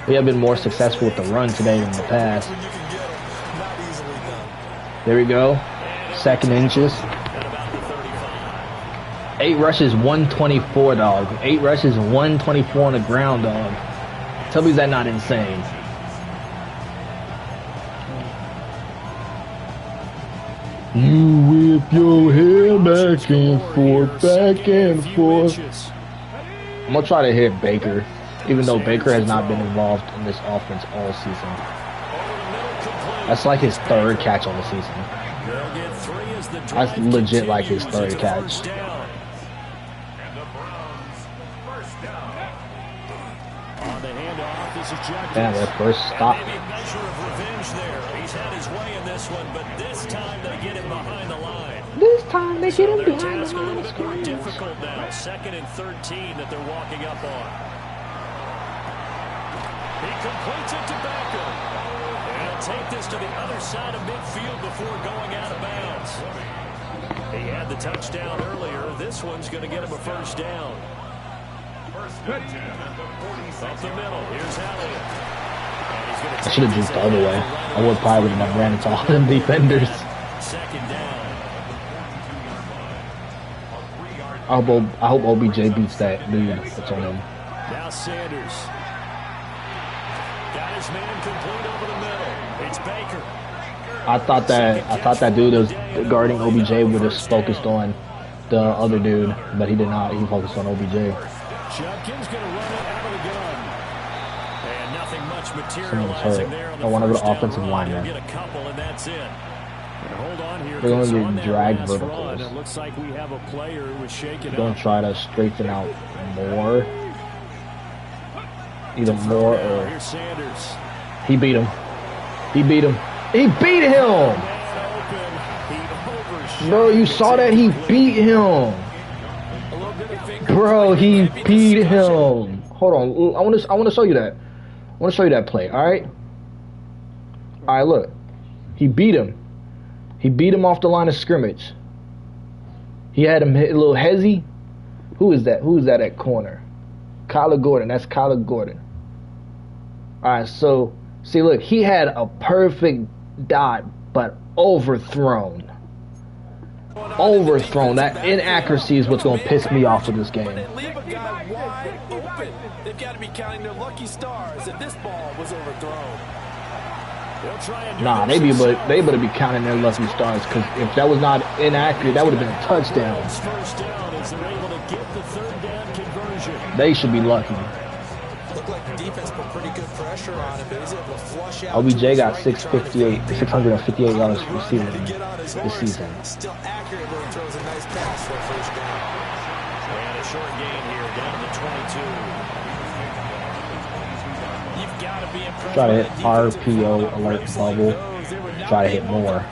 A: We have been more successful with the run today than the pass. There we go. 2nd inches. 8 rushes, 124, dog. 8 rushes, 124 on the ground, dog. Tell me is that not insane? You whip your hair back and forth, back and forth. I'm gonna try to hit Baker, even though Baker has not been involved in this offense all season. That's like his 3rd catch on the season. That's legit like his 3rd catch. Damn, that first stop.
B: Maybe a measure of revenge there. He's had his way in this one, but this time they get him behind the line.
A: This time they get him behind the
B: Task a
A: line.
B: little more difficult now. 2nd and 13 that they're walking up on. He completes it to Becker. And he'll take this to the other side of midfield before going out of bounds. He had the touchdown earlier. This one's going to get him a 1st down. Up the middle. Here's Elliott.
A: I should have juked the other way. I would probably would have ran into all them defenders.
B: 2nd down.
A: I hope OBJ beats that dude that's on him.
B: Now Sanders. Got his man complete over the middle. It's Baker.
A: I thought that dude that was guarding OBJ would have focused on the other dude, but he did not. He focused on OBJ.
B: Judkins going to run it out of the gun. And nothing much
A: Someone's
B: materializing
A: hurt.
B: there on the
A: Oh, one of the
B: first down
A: offensive
B: run.
A: linemen.
B: He'll get a couple, and that's it. And hold on here.
A: They're going
B: because
A: to
B: on
A: do
B: that
A: drag
B: last
A: verticals.
B: run, it looks like we have a player who was shaken
A: They're going
B: up.
A: to try to straighten out more. Either more or...
B: Here's Sanders.
A: He beat him. He beat him. He beat him! Bro, you saw that? He beat him. Bro, he beat him. Hold on. I want to show you that. I want to show you that play, all right? All right, look. He beat him. He beat him off the line of scrimmage. He had him hit a little hezzy. Who is that? Who is that at corner? Kyler Gordon. That's Kyler Gordon. All right, so see, look, he had a perfect dot, but overthrown. Overthrown. That inaccuracy is what's going to piss me off with this game.
C: They leave a guy wide open. They've got to be counting their lucky stars that this ball was overthrown.
A: Nah, they better be counting their lucky stars, because if that was not inaccurate, that would have been a touchdown. They should be lucky.
C: Looked like the defense put pretty good pressure on him, but he's able to flush out.
A: OBJ got 658 yards receiving this season.
C: Still accurate when he throws a nice pass for a first down.
B: And a short gain here, down to the 22.
C: You've got to be impressed.
A: Try to hit RPO alert bubble. Try to hit more.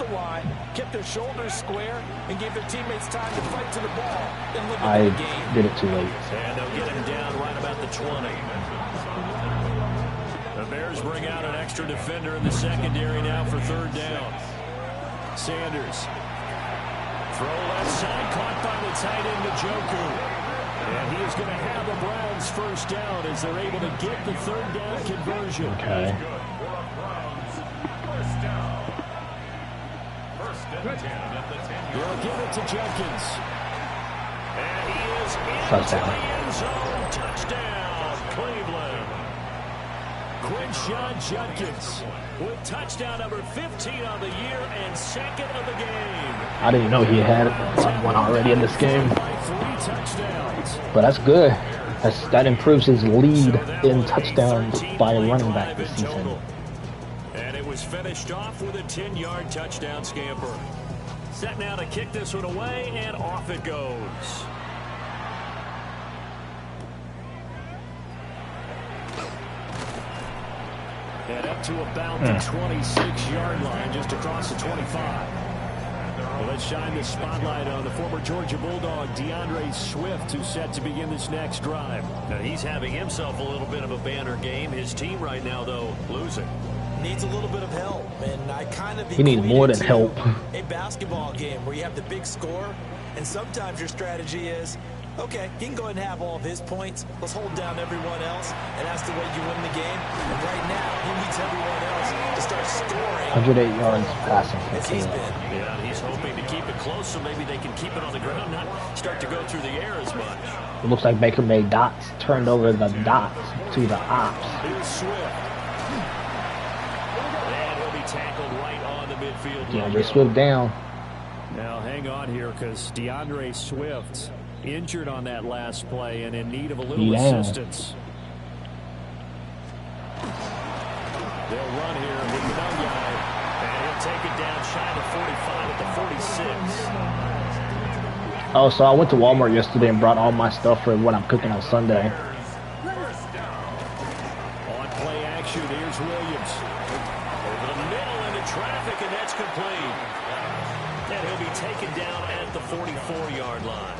C: Kept their shoulders square and gave their teammates time to fight to the ball.
A: I did it too late.
B: And they'll get him down right about the 20. The Bears bring out an extra defender in the secondary now for third down. Sanders. Throw left side, caught by the tight end Njoku. And he is going to have the Browns first down as they're able to get the third down conversion.
A: Okay.
B: They'll give it to Jenkins. And he is in
A: Touchdown.
B: the end zone. Touchdown, Cleveland. Quinshon Judkins with touchdown number 15 on the year and second of the game.
A: I didn't know he had one already in this game.
B: By 3 touchdowns.
A: But that's good. That improves his lead in touchdowns by a running back this season.
B: And it was finished off with a 10-yard touchdown scamper. Set now to kick this one away, and off it goes. And up to about the 26-yard line, just across the 25. Well, let's shine the spotlight on the former Georgia Bulldog, DeAndre Swift, who's set to begin this next drive. Now, he's having himself a little bit of a banner game. His team right now, though, losing.
C: Needs a little bit of help, and I kind of
A: He needs more than help.
C: A basketball game where you have the big score, and sometimes your strategy is, okay, he can go ahead and have all of his points. Let's hold down everyone else, and that's the way you win the game. And right now, he needs everyone else to start scoring.
A: 108 yards passing for
C: As he's
A: Caleb.
C: been.
B: Yeah, he's hoping to keep it close so maybe they can keep it on the ground, not start to go through the air as much.
A: It looks like Baker made dots, turned over the dots to the ops.
B: Here's Swift. And he'll be tackled right on the midfield line.
A: DeAndre Swift down.
B: Now hang on here because DeAndre Swift injured on that last play and in need of a little assistance. They'll run here with the young guy, and he'll take it down shy of the 45 at the 46.
A: Oh, so I went to Walmart yesterday and brought all my stuff for what I'm cooking on Sunday.
B: On play action, here's Williams. Over the middle into traffic, and that's complete. And he'll be taken down at the 44-yard line.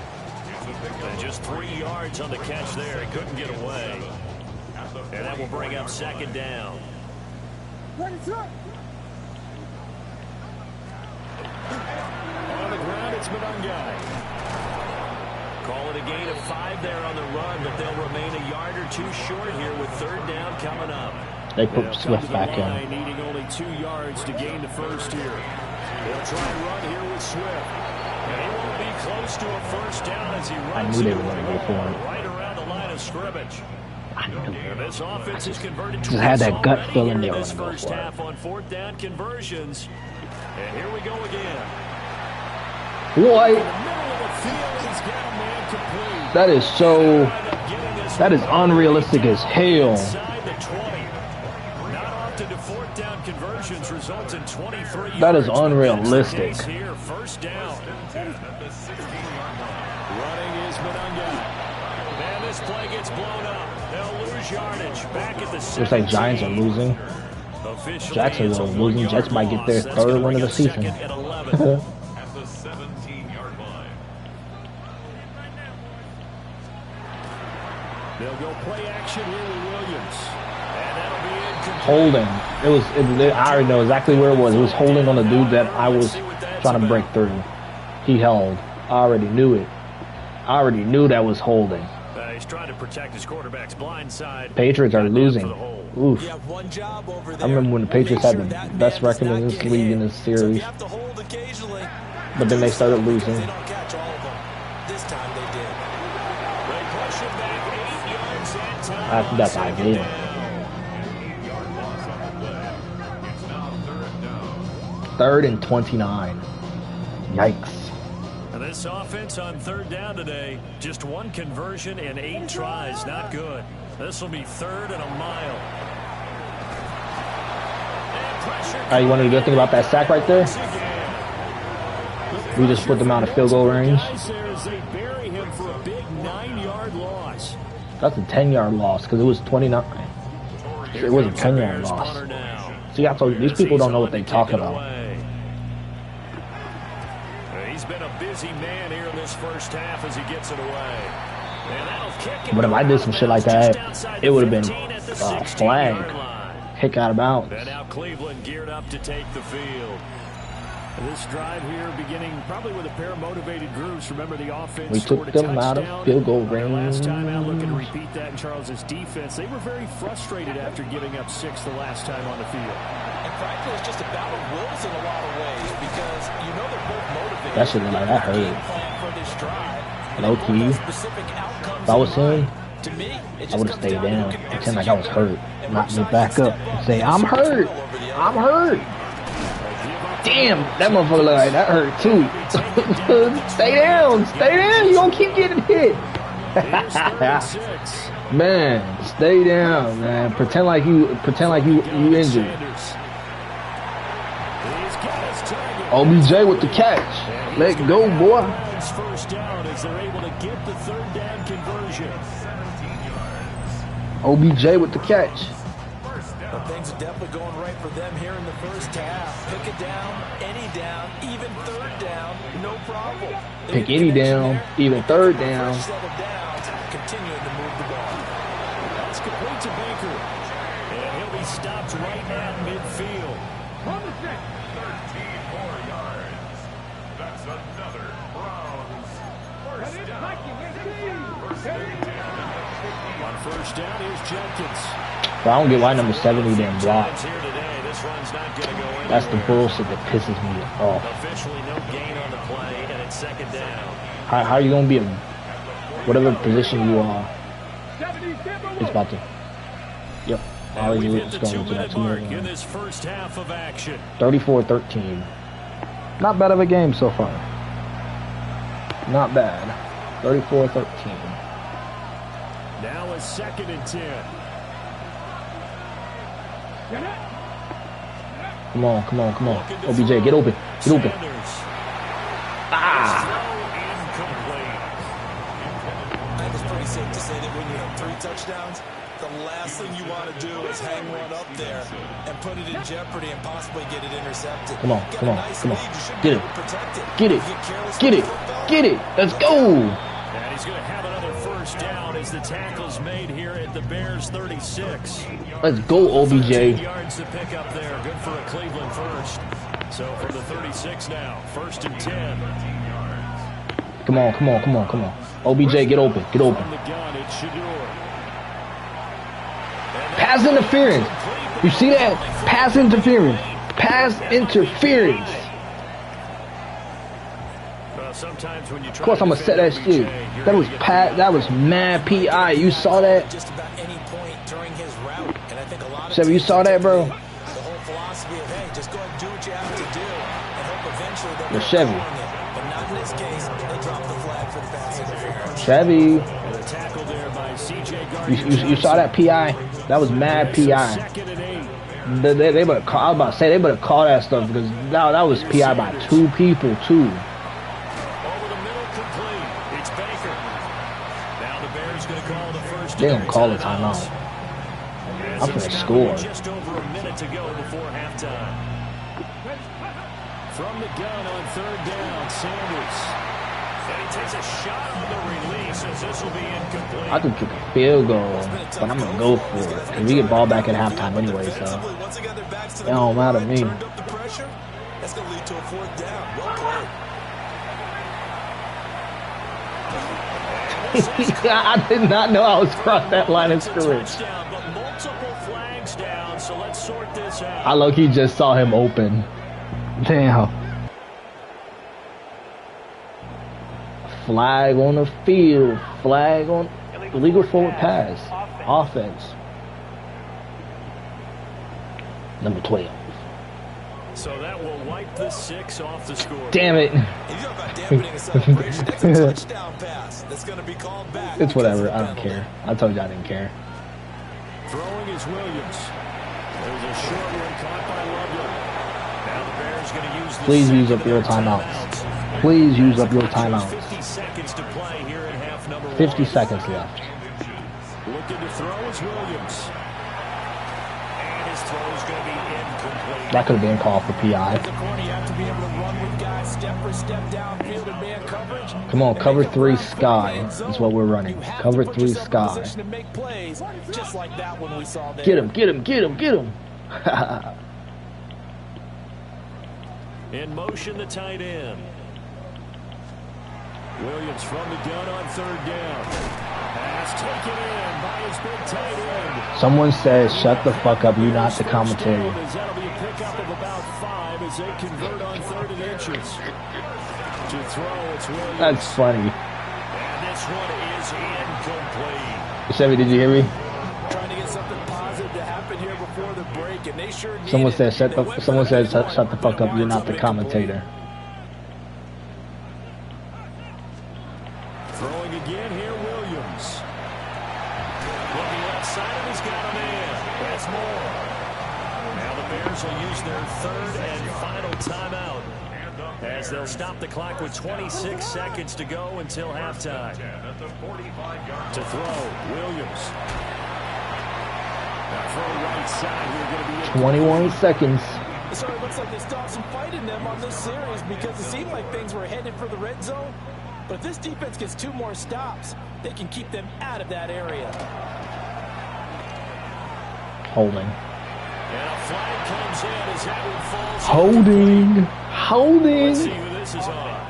B: And just 3 yards on the catch there. He couldn't get away. And that will bring up second down. On the ground, it's Madungai. Call it a gain of 5 there on the run, but they'll remain a yard or two short here with third down coming up.
A: They put Swift back in.
B: Needing only 2 yards to gain the first here. They'll try and run here with Swift. And he won't be close to a first down as he runs.
A: I knew they were going to go for it.
B: Right around the line of scrimmage.
A: I knew it.
B: This offense is converted
A: Just had that gut feeling they were
B: this
A: going to go
B: first
A: for
B: half
A: it.
B: on fourth down conversions. And here we go again.
A: Boy,
B: In the middle of the field, he's got a man complete.
A: that is unrealistic as hell.
B: Inside the 20. Not often do fourth down conversions result in 23
A: That is
B: yards.
A: unrealistic.
B: That's the case here, first down. Running is Madungai. And this play gets blown up. They'll lose yardage. Back at the
A: Looks like Giants are losing. Jacksonville are losing. Jets might get their third win of the season.
D: At the 17-yard line.
B: They'll go play action here with Williams. And that'll be incomplete.
A: Holding. I already know exactly where it was. It was holding on the dude that I was trying to break through. He held. I already knew it. I already knew that was holding.
B: He's trying to protect his quarterback's blind side.
A: Patriots are losing. Oof.
C: You have one job over there.
A: I remember when the Patriots had the best record in this league in this series.
C: You have to hold occasionally.
A: But then they started losing.
C: They don't catch all of them. This time they did.
B: They push it back 8 yards that time.
A: That's ideal.
D: 8-yard loss on the play. It's now 3rd down.
A: 3rd and 29. Yikes.
B: And this offense on 3rd down today, just 1 conversion in 8 tries. Not good. This will be 3rd and a mile.
A: You want to do a good thing about that sack right there? We just put them out of field goal range.
B: They bury him for a big 9-yard loss.
A: That's a 10-yard loss because it was 29. It was a 10-yard loss. See, I told you, these people don't know what they talk about.
B: He's been a busy man here in this first half as he gets it away.
A: But if I did some shit like that, it would have been flag. Kick out of bounds.
B: And now Cleveland geared up to take the field. This drive here beginning probably with a pair of motivated groups. Remember the offense.
A: We took them out of field goal range.
B: Last time out, looking to repeat that in Charles's defense. They were very frustrated after giving up 6 the last time on the field.
C: And frankly, it's just a battle of wills in a lot of ways because you know they're both motivated.
A: That shit look like that hurt.
C: For this drive.
A: Low key. If I was him, I would have stayed down, pretend like I was hurt, knock me back up, and say, I'm hurt. I'm hurt. Damn, that motherfucker look like that hurt too. Stay down, stay down. You gonna keep getting hit. Man, stay down, man. Pretend like you injured. OBJ with the catch. Let go, boy.
B: First down as they're able to get the 3rd down conversion.
D: 17 yards.
A: OBJ with the catch.
C: But things are definitely going right for them here in the first half. Pick it down, any down, even 3rd down, no problem.
A: Pick any down, even 3rd down.
C: First set of downs, continuing to move the ball.
B: That's complete to Baker. And he'll be stopped right at midfield.
E: On the set.
D: 13 more yards. That's another Browns first down. First and 10.
B: On first down, here's Jenkins.
A: But I don't get why number 70 didn't block.
B: Here today, this run's not going to go in.
A: That's the bullshit that pisses me off.
B: Officially no gain on the play, and it's 2nd down.
A: How are you going to be a whatever position you are? It's about to. Yep. I
B: And
A: already
B: we've
A: knew
B: hit
A: it was
B: the
A: going to
B: 2-minute
A: that
B: mark
A: 2-minute
B: in
A: line.
B: this first half of action.
A: 34-13. Not bad of a game so far. Not bad. 34-13.
B: Now a 2nd and 10.
A: Come on, come on, come on. OBJ, get open. Get open. Ah!
C: I think it's pretty safe to say that when you have 3 touchdowns, the last thing you want to do is hang one up there and put it in jeopardy and possibly get it intercepted.
A: Come on, come on, come on. Get it.
C: Get
A: Get it. Get it. Get it. Let's go.
B: And he's going to have another first down as the tackle's made here at the Bears 36.
A: Let's go,
B: 13
A: OBJ.
B: yards to pick up there. Good for a Cleveland first. So from the 36 now, 1st and 10.
A: Come on, come on, come on, come on. OBJ, get open. Get open.
B: From the gun, it's Shador.
A: Pass interference. You see that? Pass interference. Pass interference.
B: Sometimes when you try
A: Of course, I'm gonna set that shit. That was that was mad PI. You saw that?
C: Just about any point during his route, and I think a lot of
A: Chevy, you saw that, bro?
C: the whole philosophy of, hey, just go and do what you have to do and hope eventually they'll
A: The Chevy.
C: But not in this case. They dropped the flag for the pass interference.
A: Chevy.
B: And a tackle there by C.J.
A: You saw that PI? That was mad PI.
B: 2nd and 8.
A: They better call. I was about to say they better call that stuff because that was PI by 2 people too.
B: Over the middle, complete. It's Baker. Now the Bears going to call the first.
A: They don't call a timeout. I'm finna score.
B: Just over a minute to go before halftime. From the gun on 3rd down, Sanders. And he takes a shot on the release as this will be incomplete.
A: I could kick a field goal, but I'm gonna go for it because we get ball back at halftime anyway, so it don't matter to me.
C: That's going to lead to a 4th down. Well played.
A: I did not know I was across that line of scrimmage.
B: But multiple flags down, so let's sort this out.
A: I low-key just saw him open. Damn. Flag on the field. Flag on illegal forward pass. Offense. Number 12.
B: So that will wipe the 6 off the score.
A: Damn it.
C: You talk about dampening a celebration. That's a touchdown pass that's going to be called back.
A: It's whatever. I don't care. I told you I didn't care.
B: Throwing is Williams. There's a short one caught by Loveland. Now the Bears going to use the
A: Please use up your timeouts. Please use up your timeouts.
B: 50 seconds to play here in half number 1.
A: 50 seconds left.
B: Looking to throw is Williams. And his throw is going to be incomplete.
A: That could have been called for PI.
C: At the corner, you have to be able to run with guys step for step downfield and man coverage.
A: Come on, cover 3 sky is what we're running. Cover 3 sky.
C: To make plays, just like that one we saw there.
A: Get him, get him, get him, get him.
B: In motion, the tight end. Williams from the gun on 3rd down. Pass taken in by his big tight end.
A: Someone says, shut the fuck up, you're not the commentary.
B: That'll be a pickup of about 5 as they convert on 3rd and inches. To throw, it's Williams.
A: That's funny.
B: And this one is incomplete.
A: Chevy, did you hear me?
C: Trying to get something positive to happen here before the break, and they sure need
A: Someone
C: it.
A: said, shut the fuck up, you're not the commentator.
B: Throwing again here, Williams. Looking left side of he's got a man. That's more. Now the Bears will use their 3rd and final timeout as they'll stop the clock with 26 seconds to go until halftime. To throw, Williams. Now throw right side here, going to be
A: 21 seconds.
C: So it looks like they still have some fight in them on this series because it seemed like things were headed for the red zone. But if this defense gets 2 more stops, they can keep them out of that area.
A: Holding.
B: And a flag comes in as that one falls.
A: Holding.
B: Let's see
A: Holding.
B: who this is on.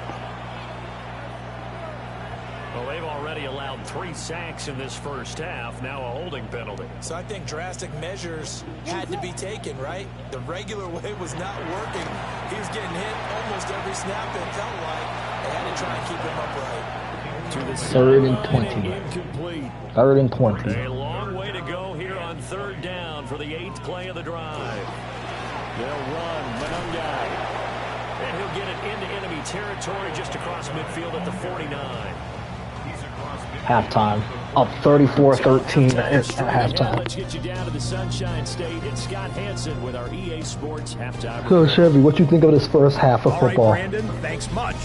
B: Well, they've already allowed 3 sacks in this first half. Now a holding penalty.
C: So I think drastic measures had to be taken, right? The regular way was not working. He was getting hit almost every snap, it felt like. They had to try and keep him upright.
B: To the
A: 3rd and
B: sideline,
A: 20.
B: incomplete.
A: 3rd and 20.
B: A long way to go here on 3rd down for the 8th play of the drive. They'll run Manungai. And he'll get it into enemy territory just across midfield at the 49.
A: Halftime. Up 34-13 at
B: Now
A: halftime.
B: let's get you down to the Sunshine State. It's Scott Hansen with our EA Sports halftime.
A: So Chevy, what you think of this first half of
F: All right,
A: football?
F: Brandon, thanks much.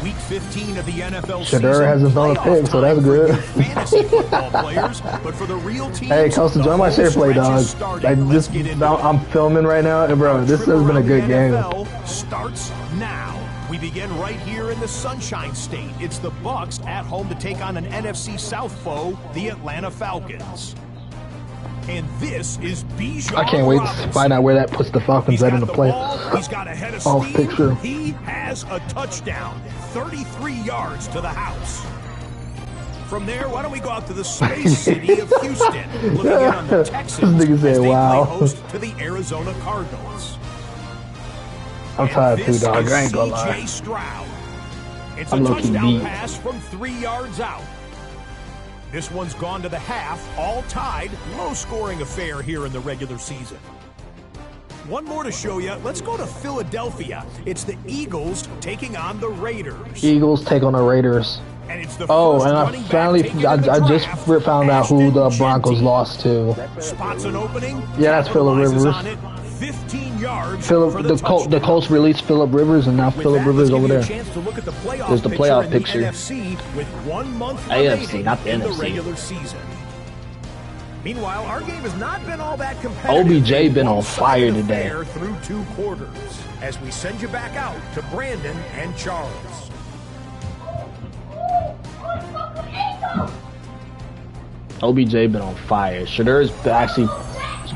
F: Week 15 of the NFL
A: Shadur
F: season.
A: hasn't thrown a pick, so that's
F: Playoff
A: good.
F: time for fantasy football players, but for the real teams,
A: Hey, Costa, join my share play, dog. Like
F: Let's
A: this,
F: get into it.
A: I'm filming right now, and bro, this has been a good game.
F: NFL starts now. We begin right here in the Sunshine State. It's the Bucks at home to take on an NFC South foe, the Atlanta Falcons. And this is Bijan
A: I can't wait to
F: Robinson.
A: find out where that puts the Falcons
F: He's
A: at
F: got
A: in the
F: the
A: play.
F: ball. He's got a head of
A: Off
F: steam.
A: picture.
F: He has a touchdown, 33 yards to the house. From there, why don't we go out to the space city of Houston, looking in on the Texans
A: This nigga
F: as
A: said,
F: they
A: wow.
F: play host to the Arizona Cardinals.
A: I'm
F: And
A: tired too,
F: this
A: dog.
F: is
A: I ain't gonna
F: C.J.
A: lie.
F: Stroud. It's
A: I'm
F: a
A: low-key
F: touchdown
A: beat.
F: pass from 3 yards out. This one's gone to the half, all tied, low-scoring affair here in the regular season. One more to show you. Let's go to Philadelphia. It's the Eagles taking on the Raiders.
A: Eagles take on the Raiders.
F: And it's the
A: Oh,
F: first
A: and I
F: running back
A: finally,
F: taken in the
A: I just
F: draft,
A: found out who the
F: Ashton
A: Broncos
F: Jeanty.
A: lost to.
F: Spots an opening.
A: Yeah, that's Phillip
F: capitalizes
A: Rivers.
F: on it, 15 yards for
A: Philip,
F: the
A: the Colts released Phillip Rivers, and now
F: With
A: Phillip
F: that,
A: Rivers
F: let's
A: over
F: give you
A: there.
F: a chance to look at the playoff
A: There's the playoff
F: in the
A: picture.
F: NFC with 1 month
A: AFC,
F: remaining
A: not the
F: in
A: NFC.
F: the regular season. Meanwhile, our game has not been all that competitive.
A: OBJ been on
F: One-sided
A: fire today.
F: affair through 2 quarters as we send you back out to Brandon and Charles.
A: OBJ been on fire. Shadur's actually,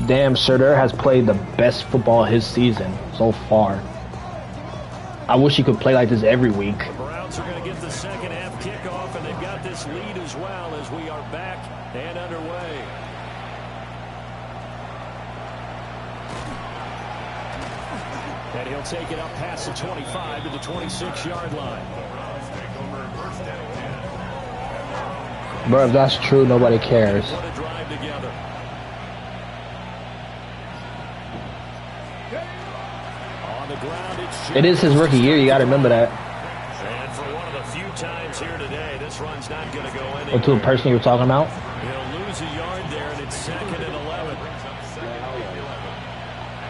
A: damn, Shadur has played the best football his season so far. I wish he could play like this every week.
B: Patriots are going to get the second half kickoff, and they've got this lead as well as we are back and underway. And he'll take it up past the 25 to the 26-yard line.
A: Bro, if that's true, nobody cares.
B: What a drive together. On the ground,
A: It is his rookie year, you gotta remember that.
B: And for one of the few times here today, this run's not going to go anywhere.
A: Or to the person you were talking about?
B: He'll lose a yard there, and it's 2nd and 11.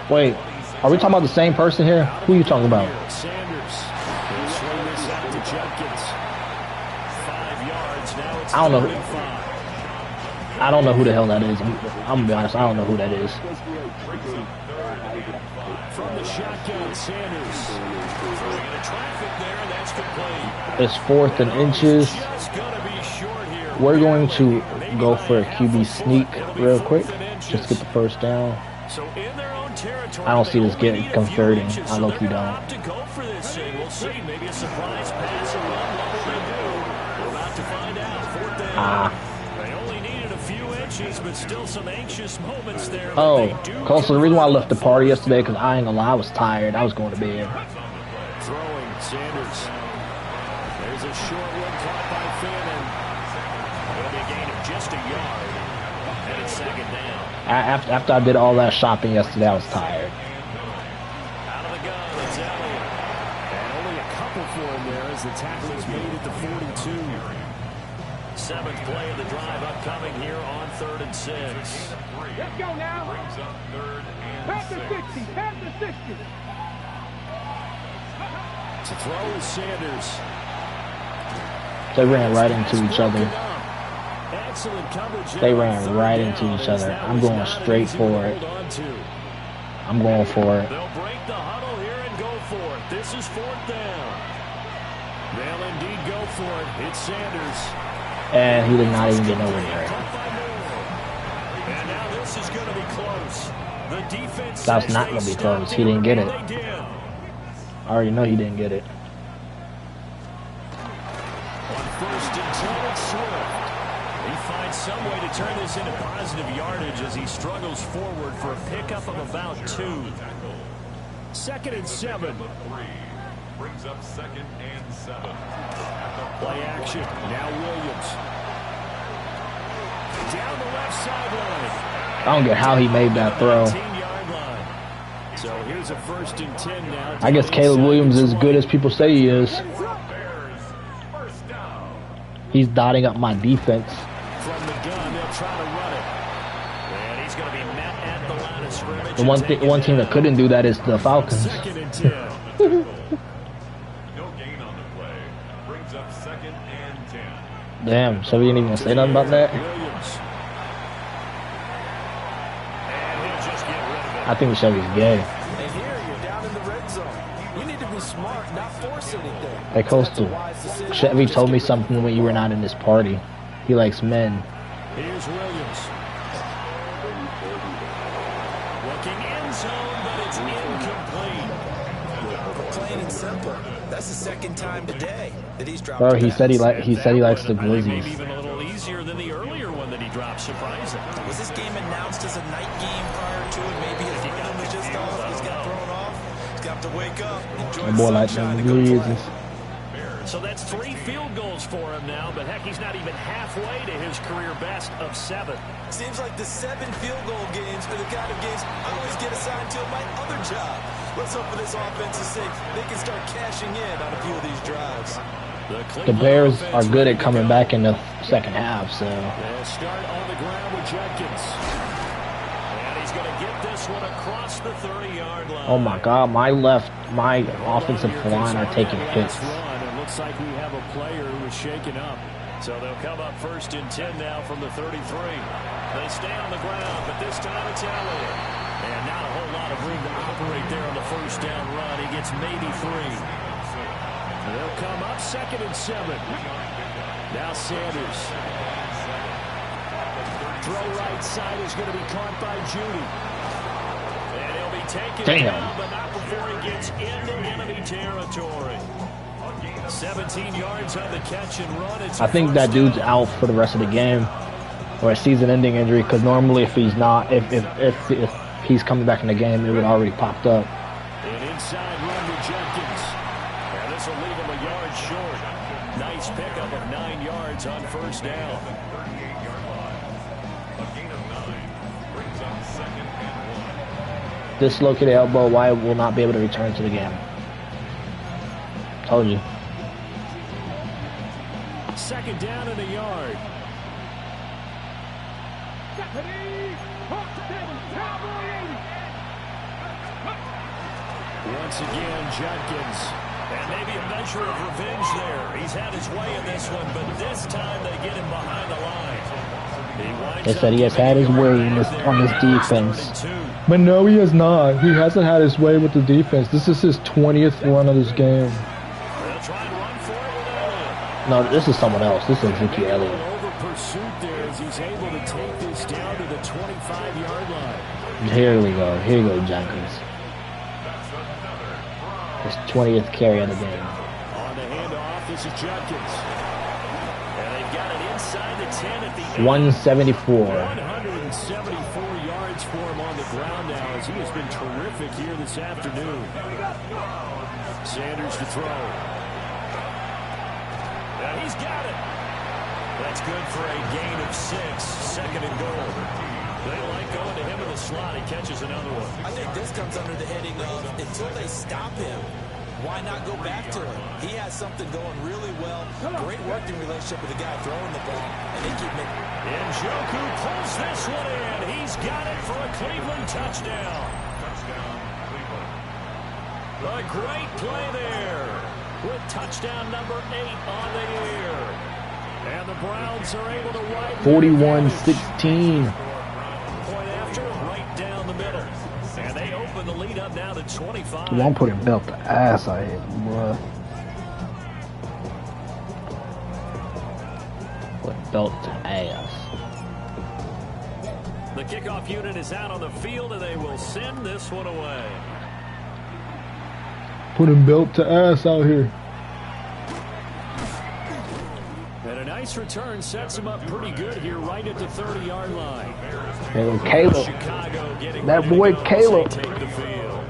A: Wait, are we talking about the same person here? Who are you talking about?
B: Sanders. He'll swing this out to Judkins. 5 yards. Now it's
A: I don't know.
B: 35.
A: I don't know who the hell that is. I'm gonna be honest, I don't know who that is.
B: From the shotgun, Sanders. Throwing into traffic there, and that's complete.
A: It's 4th and inches.
B: Just gonna be short here.
A: We're going to go for a QB sneak real quick. Just get the first down.
B: So in their own territory,
A: I don't see this
B: they only
A: getting
B: need a few
A: converting.
B: inches,
A: I
B: so
A: low-key
B: they're gonna
A: don't.
B: opt to go for this thing. We'll see. Maybe a surprise pass or run. What will they do? We're about to find out. 4th down. They only needed a few inches, but still some anxious moments there.
A: Oh, Cole, so the reason why I left the party yesterday, because I ain't gonna lie, I was tired. I was going to bed.
B: Throwing, Sanders. There's a short one caught by Fannin. It'll be a gain of just a yard. And it's 2nd down.
A: After I did all that shopping yesterday, I was tired.
B: Out of the gun, it's Elliott. And only a couple for him there as the tackle is made at the 42. 7th play of the drive upcoming here on 3rd and 6.
E: Let's go now.
D: Brings up 3rd and
E: Pass the
D: 6.
E: 60. Pass the 60.
B: To throw is Sanders.
A: They ran right into each other.
B: Excellent coverage.
A: They ran right into each other. I'm going straight for it. I'm going for it.
B: They'll break the huddle here and go for it. This is 4th down. They'll indeed go for it. It's Sanders.
A: And he did not even get nowhere near it.
B: And now this is going to be close. The defense
A: That's not going to be close. He didn't get it. I already know he didn't get it.
B: On 1st and 10, it's Swift. He finds some way to turn this into positive yardage as he struggles forward for a pickup of about 2. 2nd and 7.
D: Brings up 2nd and 7.
B: Play action. Now Williams. Down the left sideline.
A: I don't get how he made that throw.
B: 19-yard line. So here's a 1st and 10 now.
A: I guess Caleb Williams is as good as people say he is. He's dotting up my defense.
B: From the gun, they'll try to run it. And he's going to be met at the line of scrimmage.
A: The one team that couldn't do that is the Falcons.
B: 2nd and 10.
D: No gain on the play. Brings up 2nd and 10.
A: Damn, so we didn't even say nothing about that?
B: Williams. And he'll just get rid of it.
A: I think Chevy's gay.
C: And here you're down in the red zone. You need to be smart, not force anything.
A: Hey, Coastal, Chevy told me something when you were not in this party. He likes men.
B: Here's Williams. Looking end zone, but it's incomplete.
C: Plain and simple. That's the 2nd time today that he's dropped.
A: Bro, he said he likes the
B: I think maybe
A: Glizzies.
B: even a little easier than the earlier one that he dropped, surprising.
C: Was this game announced as a night game prior to it? Maybe his rhythm was just off. He's got thrown off. He's got to wake up. Enjoy
A: My boy
C: the
A: likes
C: sunshine
A: them
C: and go play.
A: Glizzies.
B: So that's 3 field goals for him now, but heck, he's not even halfway to his career best of 7.
C: Seems like the 7 field goal games are the kind of games I always get assigned to my other job. Let's hope for this offense's sake they can start cashing in on a few of these drives.
A: The Bears are good at coming back in the second half, so.
B: They'll start on the ground with Judkins. And he's going to get this one across the 30-yard line.
A: Oh my God, my offensive line are taking hits.
B: Looks like we have a player who is shaken up. So they'll come up 1st and 10 now from the 33. They stay on the ground, but this time it's Elliott. And not a whole lot of room to operate there on the 1st down run. He gets maybe 3. They'll come up 2nd and 7. Now Sanders. Throw right side is going to be caught by Judy. And he'll be taken down, but not before he gets into enemy territory. 17 yards on the catch and run. It's
A: I think that dude's out for the rest of the game, or a season-ending injury. Because normally, if he's not, if he's coming back in the game, it would already popped up.
B: An inside run to Jenkins. And this will leave him a yard short. Nice pickup of 9 yards on first down.
D: 38-yard line. A gain of 9 brings up 2nd and 1.
A: Dislocated elbow. Wyatt will not be able to return to the game. Told you.
B: 2nd down and a yard. Once again, Jenkins. And maybe a measure of revenge there. He's had his way in this one, but this time they get him behind the line.
A: They said he has had his way in on this defense. But no, he has not. He hasn't had his way with the defense. This is his 20th run of this game. No, this is someone else. This is Ezekiel Elliott.
B: Over pursuit there as he's able to take this down to the 25-yard line.
A: Here we go. Here you go, Jenkins. His 20th carry of the game.
B: On the handoff, this is Jenkins. And they've got it inside the 10 at the
A: 174.
B: 174 yards for him on the ground now as he has been terrific here this afternoon. Sanders to throw. And he's got it. That's good for a gain of 6. 2nd and goal. They like going to him in the slot. He catches another one.
C: I think this comes under the heading of until they stop him, why not go back to him? He has something going really well. Great working relationship with the guy throwing the ball. And they keep making.
B: Njoku pulls this one in. He's got it for a Cleveland touchdown.
D: Touchdown, Cleveland.
B: A great play there with touchdown number 8 on the year. And the Browns are able to widen
A: 41-16.
B: point after, right down the middle. And they open the lead up now to 25.
A: You won't put him belt the ass I hit, bruh. Put belt to ass.
B: The kickoff unit is out on the field, and they will send this one away.
A: Put him belt to ass out here.
B: And a nice return sets him up pretty good here, right at the 30-yard line.
A: Hey, Caleb.
B: Chicago getting
A: That
B: ready
A: boy
B: to go as
A: Caleb.
B: they take the field.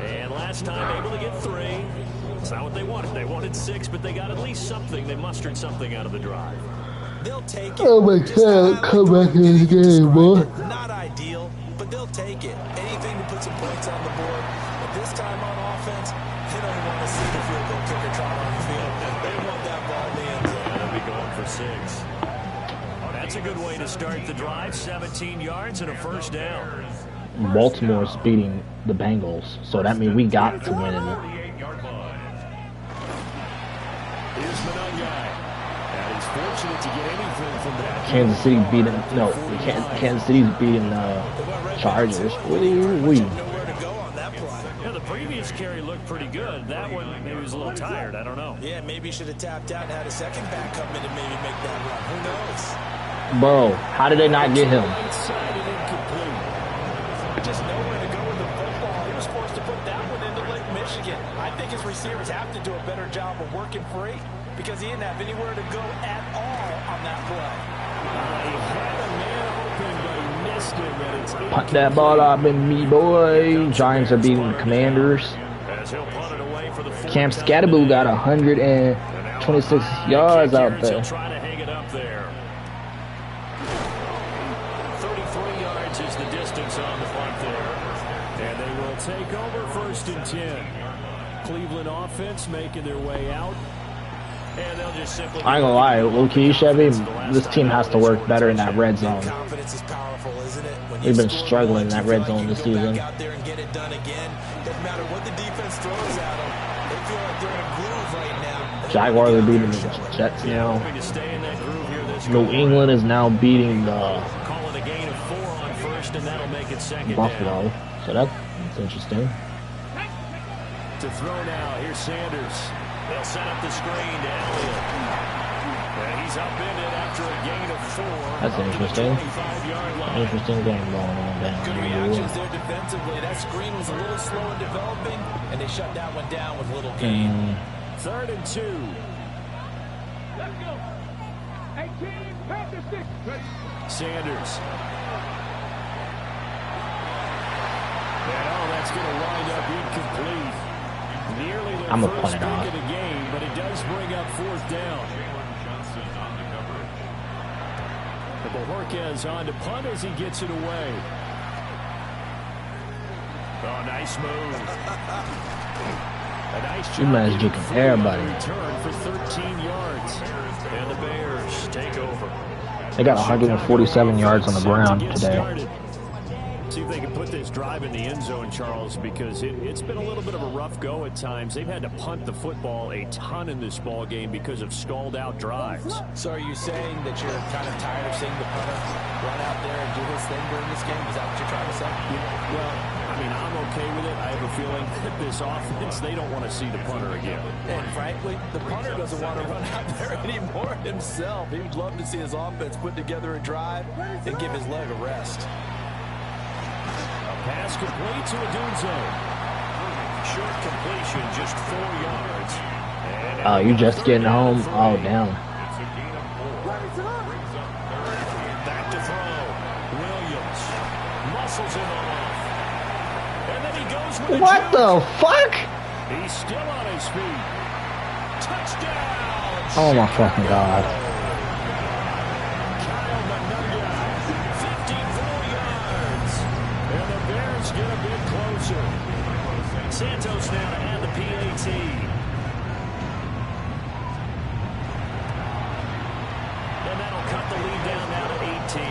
B: And last time able to get 3. It's not what they wanted. They wanted 6, but they got at least something. They mustered something out of the drive.
C: They'll take it.
A: Oh my God, come back in this game, boy.
C: Not ideal, but they'll take it. Anything to put some points on the board. But this time on offense, they don't want to see the field goal kicker trot on the field. They want that ball in the end zone.
B: They'll be going for 6. That's a good way to start the drive. 17 yards and a first down.
A: Baltimore's beating the Bengals, so that means we got to win it.
D: 38-yard line.
B: Here's Manungai. And he's fortunate to get anything from that.
A: Kansas City beating Kansas City's beating Chargers.
C: Nowhere to go on that play.
B: Yeah, the previous carry looked pretty good. That one, maybe he was a little tired. I don't know.
C: Yeah, maybe he should have tapped out and had a second back come in and maybe make that run. Who knows?
A: Bro, how did they not get him?
B: Right-sided incomplete.
C: Just nowhere to go with the football. He was forced to put that one into Lake Michigan. I think his receivers have to do a better job of working free because he didn't have anywhere to go at all on that play.
B: He had a man open, but he missed him, and it's
A: Punt that ball up in me, boy. Giants are beating the Commanders.
B: as he'll punt it away for the
A: Cam Scatterboo got 126 yards out there.
B: He'll try to hang it up there. 33 yards is the distance on the punt there. And they will take over 1st and 10. Cleveland offense making their way out. And they'll just simply...
A: I ain't gonna lie, low-key, Chevy, this team has to work better in that red zone.
C: Confidence is powerful, isn't it? When
A: We've been
C: score
A: struggling in
C: once,
A: that
C: you
A: red
C: feel
A: zone
C: like
A: this
C: you go
A: season.
C: back out there and get it done again. Doesn't matter what the defense throws at them. They feel like they're in a groove right now.
A: Jaguars are beating the Jets now.
B: Hoping to stay in that groove here this
A: New England is now beating the
B: Call it a gain of 4 on 1st, and that'll make it 2nd down.
A: Buffalo. So that's interesting.
B: To throw now, here's Sanders. They'll set up the screen to Elliott. And he's upended after a gain of 4.
A: That's interesting.
B: 25-yard line.
A: Interesting game going on down
C: Good
A: there.
C: reactions there defensively. That screen was a little slow in developing, and they shut that one down with little gain.
B: 3rd and 2.
E: Let's go. 18, pass the 6.
B: Sanders. And that's going to wind up incomplete. Nearly their
A: I'm a
B: first
A: punt it
B: pick
A: off.
B: of the game, but it does bring up 4th down. The Bojorquez on to punt as he gets it away. Oh, nice move. A nice job.
A: man's juking everybody.
B: Return for 13 yards. And the Bears take over.
A: They got 147 yards on the ground today.
B: See if they can put this drive in the end zone, Charles, because it's been a little bit of a rough go at times. They've had to punt the football a ton in this ball game because of stalled-out drives.
C: So are you saying that you're kind of tired of seeing the punter run out there and do his thing during this game? Is that what you're trying to say?
B: Well, I mean, I'm okay with it. I have a feeling that this offense, they don't want to see the punter again.
C: And frankly, the punter doesn't want to run out there anymore himself. He would love to see his offense put together a drive and give his leg a rest.
B: Pass complete to Adunzo. Short completion, just 4 yards.
A: Oh, you just getting home? Oh, damn.
B: Back to throw. Williams muscles him off. And then he goes with
A: What
B: a
A: the fuck?
B: He's still on his feet. Touchdown!
A: Oh my fucking god.
B: Kyle Manunga, 54 yards. And the Bears get a bit closer. Santos now to add the PAT. And that'll cut the lead down now to 18.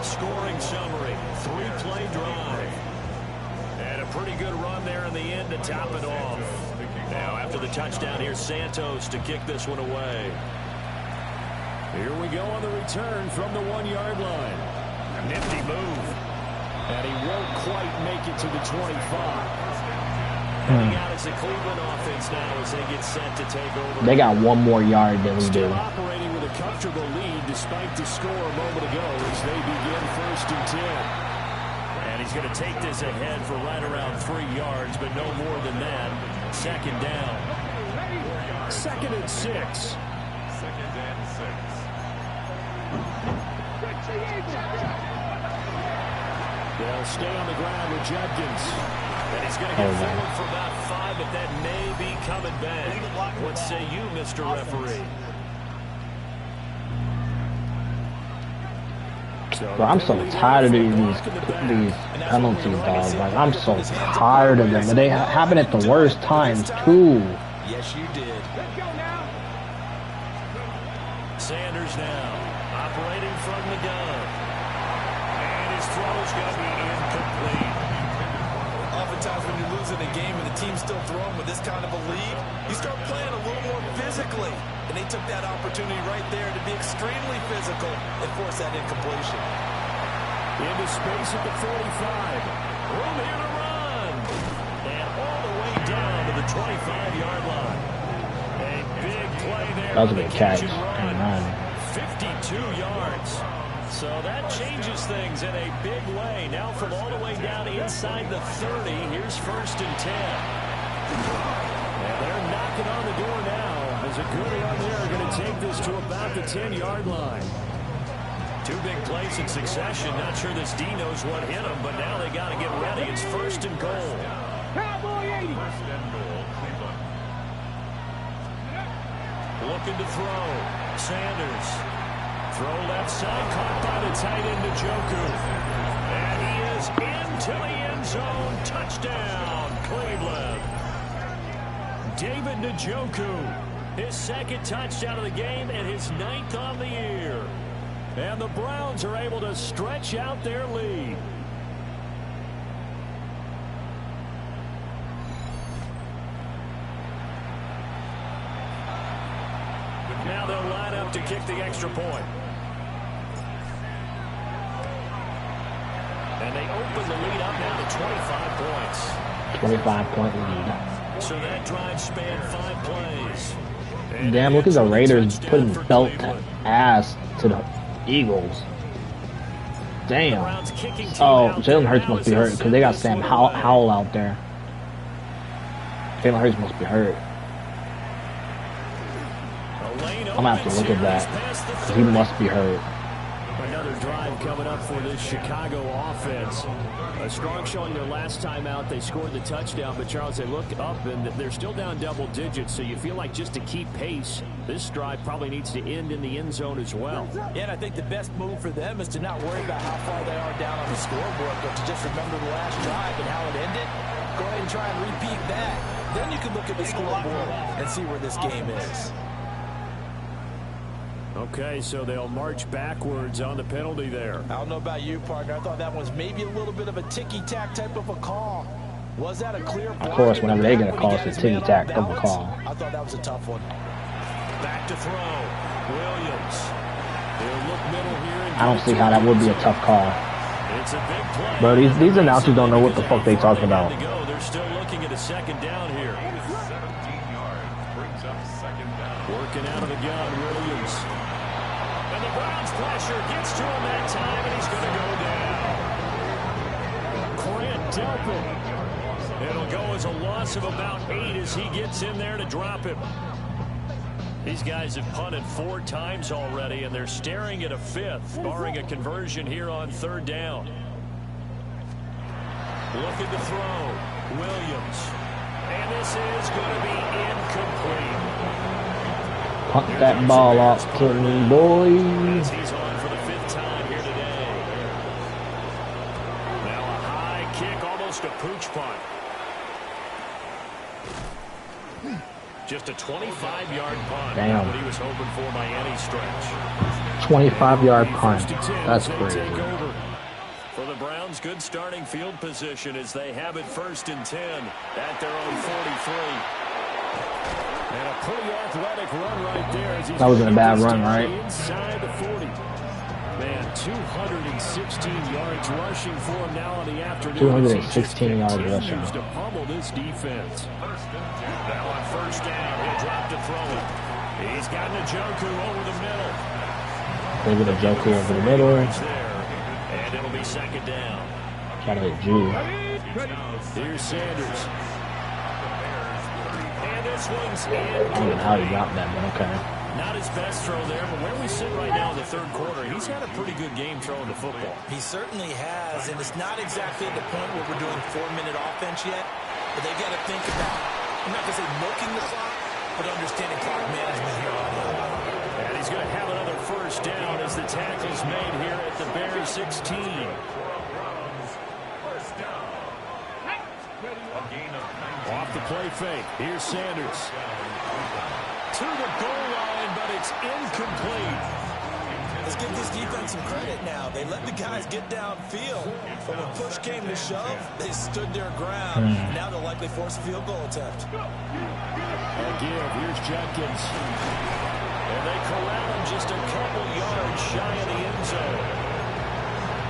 B: Scoring summary, 3-play drive. And a pretty good run there in the end to top it off. Now after the touchdown, here's Santos to kick this one away. Here we go on the return from the 1-yard line. Nifty move. And he won't quite make it to the 25. Heading out as the Cleveland offense now as they get set to take over.
A: They got 1 more yard than we do.
B: Still operating with a comfortable lead despite the score a moment ago as they begin 1st and 10. And he's going to take this ahead for right around 3 yards, but no more than that. 2nd down. 2nd and 6.
D: 2nd and 6.
B: They'll stay on the ground with Judkins. And he's going to get forward for about 5, but that may be coming back. What say you, Mr. Referee?
A: Bro, I'm so tired of these penalties, dog. Like, I'm so tired of them. And they happen at the worst times, too.
C: Yes, you did.
E: Let's go now.
B: Sanders now, operating from the gun. And his throw's going to be incomplete.
C: Oftentimes when you're losing a game and the team's still throwing with this kind of a lead, you start playing a little more physically. And they took that opportunity right there to be extremely physical and force that incompletion.
B: Into space at the 45. Room here to run. And all the way down to the 25-yard line. A big play there.
A: That was a good catch.
B: 52 yards. So that changes things in a big way. Now from all the way down inside the 30, here's 1st and 10. And they're knocking on the door now. As a good run there, going to take this to about the 10-yard line. 2 big plays in succession. Not sure this D knows what hit him, but now they got to get ready. It's 1st and goal.
E: Cowboy 80.
D: 1st and goal, Cleveland.
B: Looking to throw. Sanders. Throw left side, caught by the tight end Njoku. And he is into the end zone. Touchdown, Cleveland. David Njoku, his 2nd touchdown of the game and his 9th on the year. And the Browns are able to stretch out their lead. Now they'll line up to kick the extra point. And they open the lead up now to 25 points.
A: 25-point lead.
B: So that drive spanned 5 plays. And
A: Damn, look at the Raiders
B: touchdown
A: putting
B: for
A: belt
B: Cleveland.
A: ass to the Eagles. Damn.
B: Browns kicking team
A: Oh,
B: out
A: Jalen
B: there
A: Hurts
B: now
A: must
B: as
A: be
B: they
A: hurt because they got
B: send
A: Sam
B: this one away.
A: Howell out there. Jalen Hurts must be hurt. I'm gonna have to look at that. He must be hurt.
B: Another drive coming up for this Chicago offense. A strong showing their last time out. They scored the touchdown, but Charles, they look up and they're still down double digits, so you feel like just to keep pace, this drive probably needs to end in the end zone as well.
C: Yeah, and I think the best move for them is to not worry about how far they are down on the scoreboard, but to just remember the last drive and how it ended. Go ahead and try and repeat that. Then you can look at the scoreboard and see where this game is.
B: Okay, so they'll march backwards on the penalty there.
C: I don't know about you, partner. I thought that was maybe a little bit of a ticky-tack type of a call. Was that a clear block?
A: Of course, whenever they're going to call it a ticky-tack type of call.
C: I thought that was a tough one.
B: Back to throw. Williams. They'll look middle here.
A: I don't see how that would be a tough call.
B: It's a big play.
A: Bro, these announcers don't know what the fuck they talking about.
B: They're still looking at a second down here.
D: 17 yards brings up second down.
B: Working out of the gun, Williams. And the Browns pressure gets to him that time, and he's going to go down. Grant Delpit. It'll go as a loss of about 8 as he gets in there to drop him. These guys have punted 4 times already, and they're staring at a 5th, barring a conversion here on 3rd down. Looking to throw. Williams. And this is going to be incomplete.
A: Punt that ball off to me, boys.
B: He's on for the 5th time here today. Now a high kick, almost a pooch punt. Just a 25-yard punt.
A: Damn.
B: What he was hoping for by any stretch.
A: 25-yard punt. That's crazy.
B: For the Browns, good starting field position as they have it 1st and 10 at their own 43. And a pretty athletic run right there. As
A: that wasn't a bad run, right?
B: Inside the 40. Man, 216 yards rushing for him now on the afternoon.
A: 216 yards rushing.
B: To pummel this defense. Now on 1st down, he'll drop to throw it. He's got Njoku over the middle.
A: David Njoku over the middle.
B: And it'll be 2nd down.
A: Try to hit Jew.
B: Here's Sanders. And this one's in.
A: I don't know how he got that, but okay.
B: Not his best throw there, but where we sit right now in the 3rd quarter, he's had a pretty good game throwing the football.
C: He certainly has, and it's not exactly at the point where we're doing 4-minute offense yet, but they've got to think about, I'm not going to say milking the clock, but understanding clock management here on in.
B: And he's going to have another 1st down as the tackle's made here at the Bears 16. Off the play fake. Here's Sanders. To the goal line, but it's incomplete.
C: Let's give this defense some credit now. They let the guys get downfield. But when push came to shove, they stood their ground. Now they'll likely force a field goal attempt.
B: Again, here's Jenkins. And they corral him just a couple yards shy of the end zone.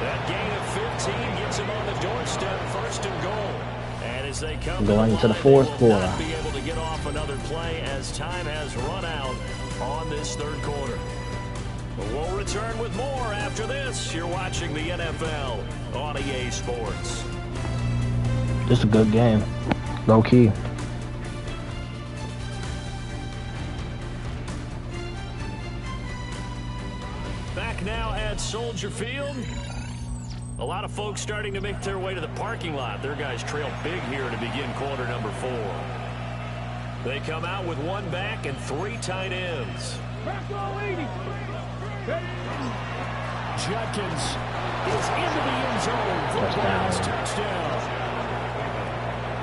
B: That gain of 15 gets him on the doorstep, 1st and goal. And as they come
A: going to the 4th quarter,
B: not be able to get off another play as time has run out on this 3rd quarter. But we'll return with more after this. You're watching the NFL on EA Sports.
A: Just a good game, low key.
B: Back now at Soldier Field. A lot of folks starting to make their way to the parking lot. Their guys trail big here to begin quarter number 4. They come out with 1 back and 3 tight ends. Jenkins is into the end zone for the Browns touchdown.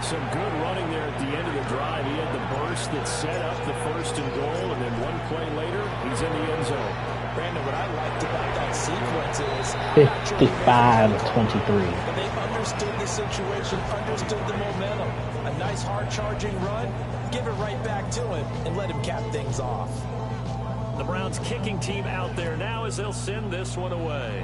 B: Some good running there at the end of the drive. He had the burst that set up the 1st and goal, and then 1 play later, he's in the end zone.
C: Brandon, what I liked about that sequence is
A: 55-23.
C: they understood the situation, understood the momentum. A nice hard-charging run, give it right back to him, and let him cap things off.
B: The Browns kicking team out there now as they'll send this one away.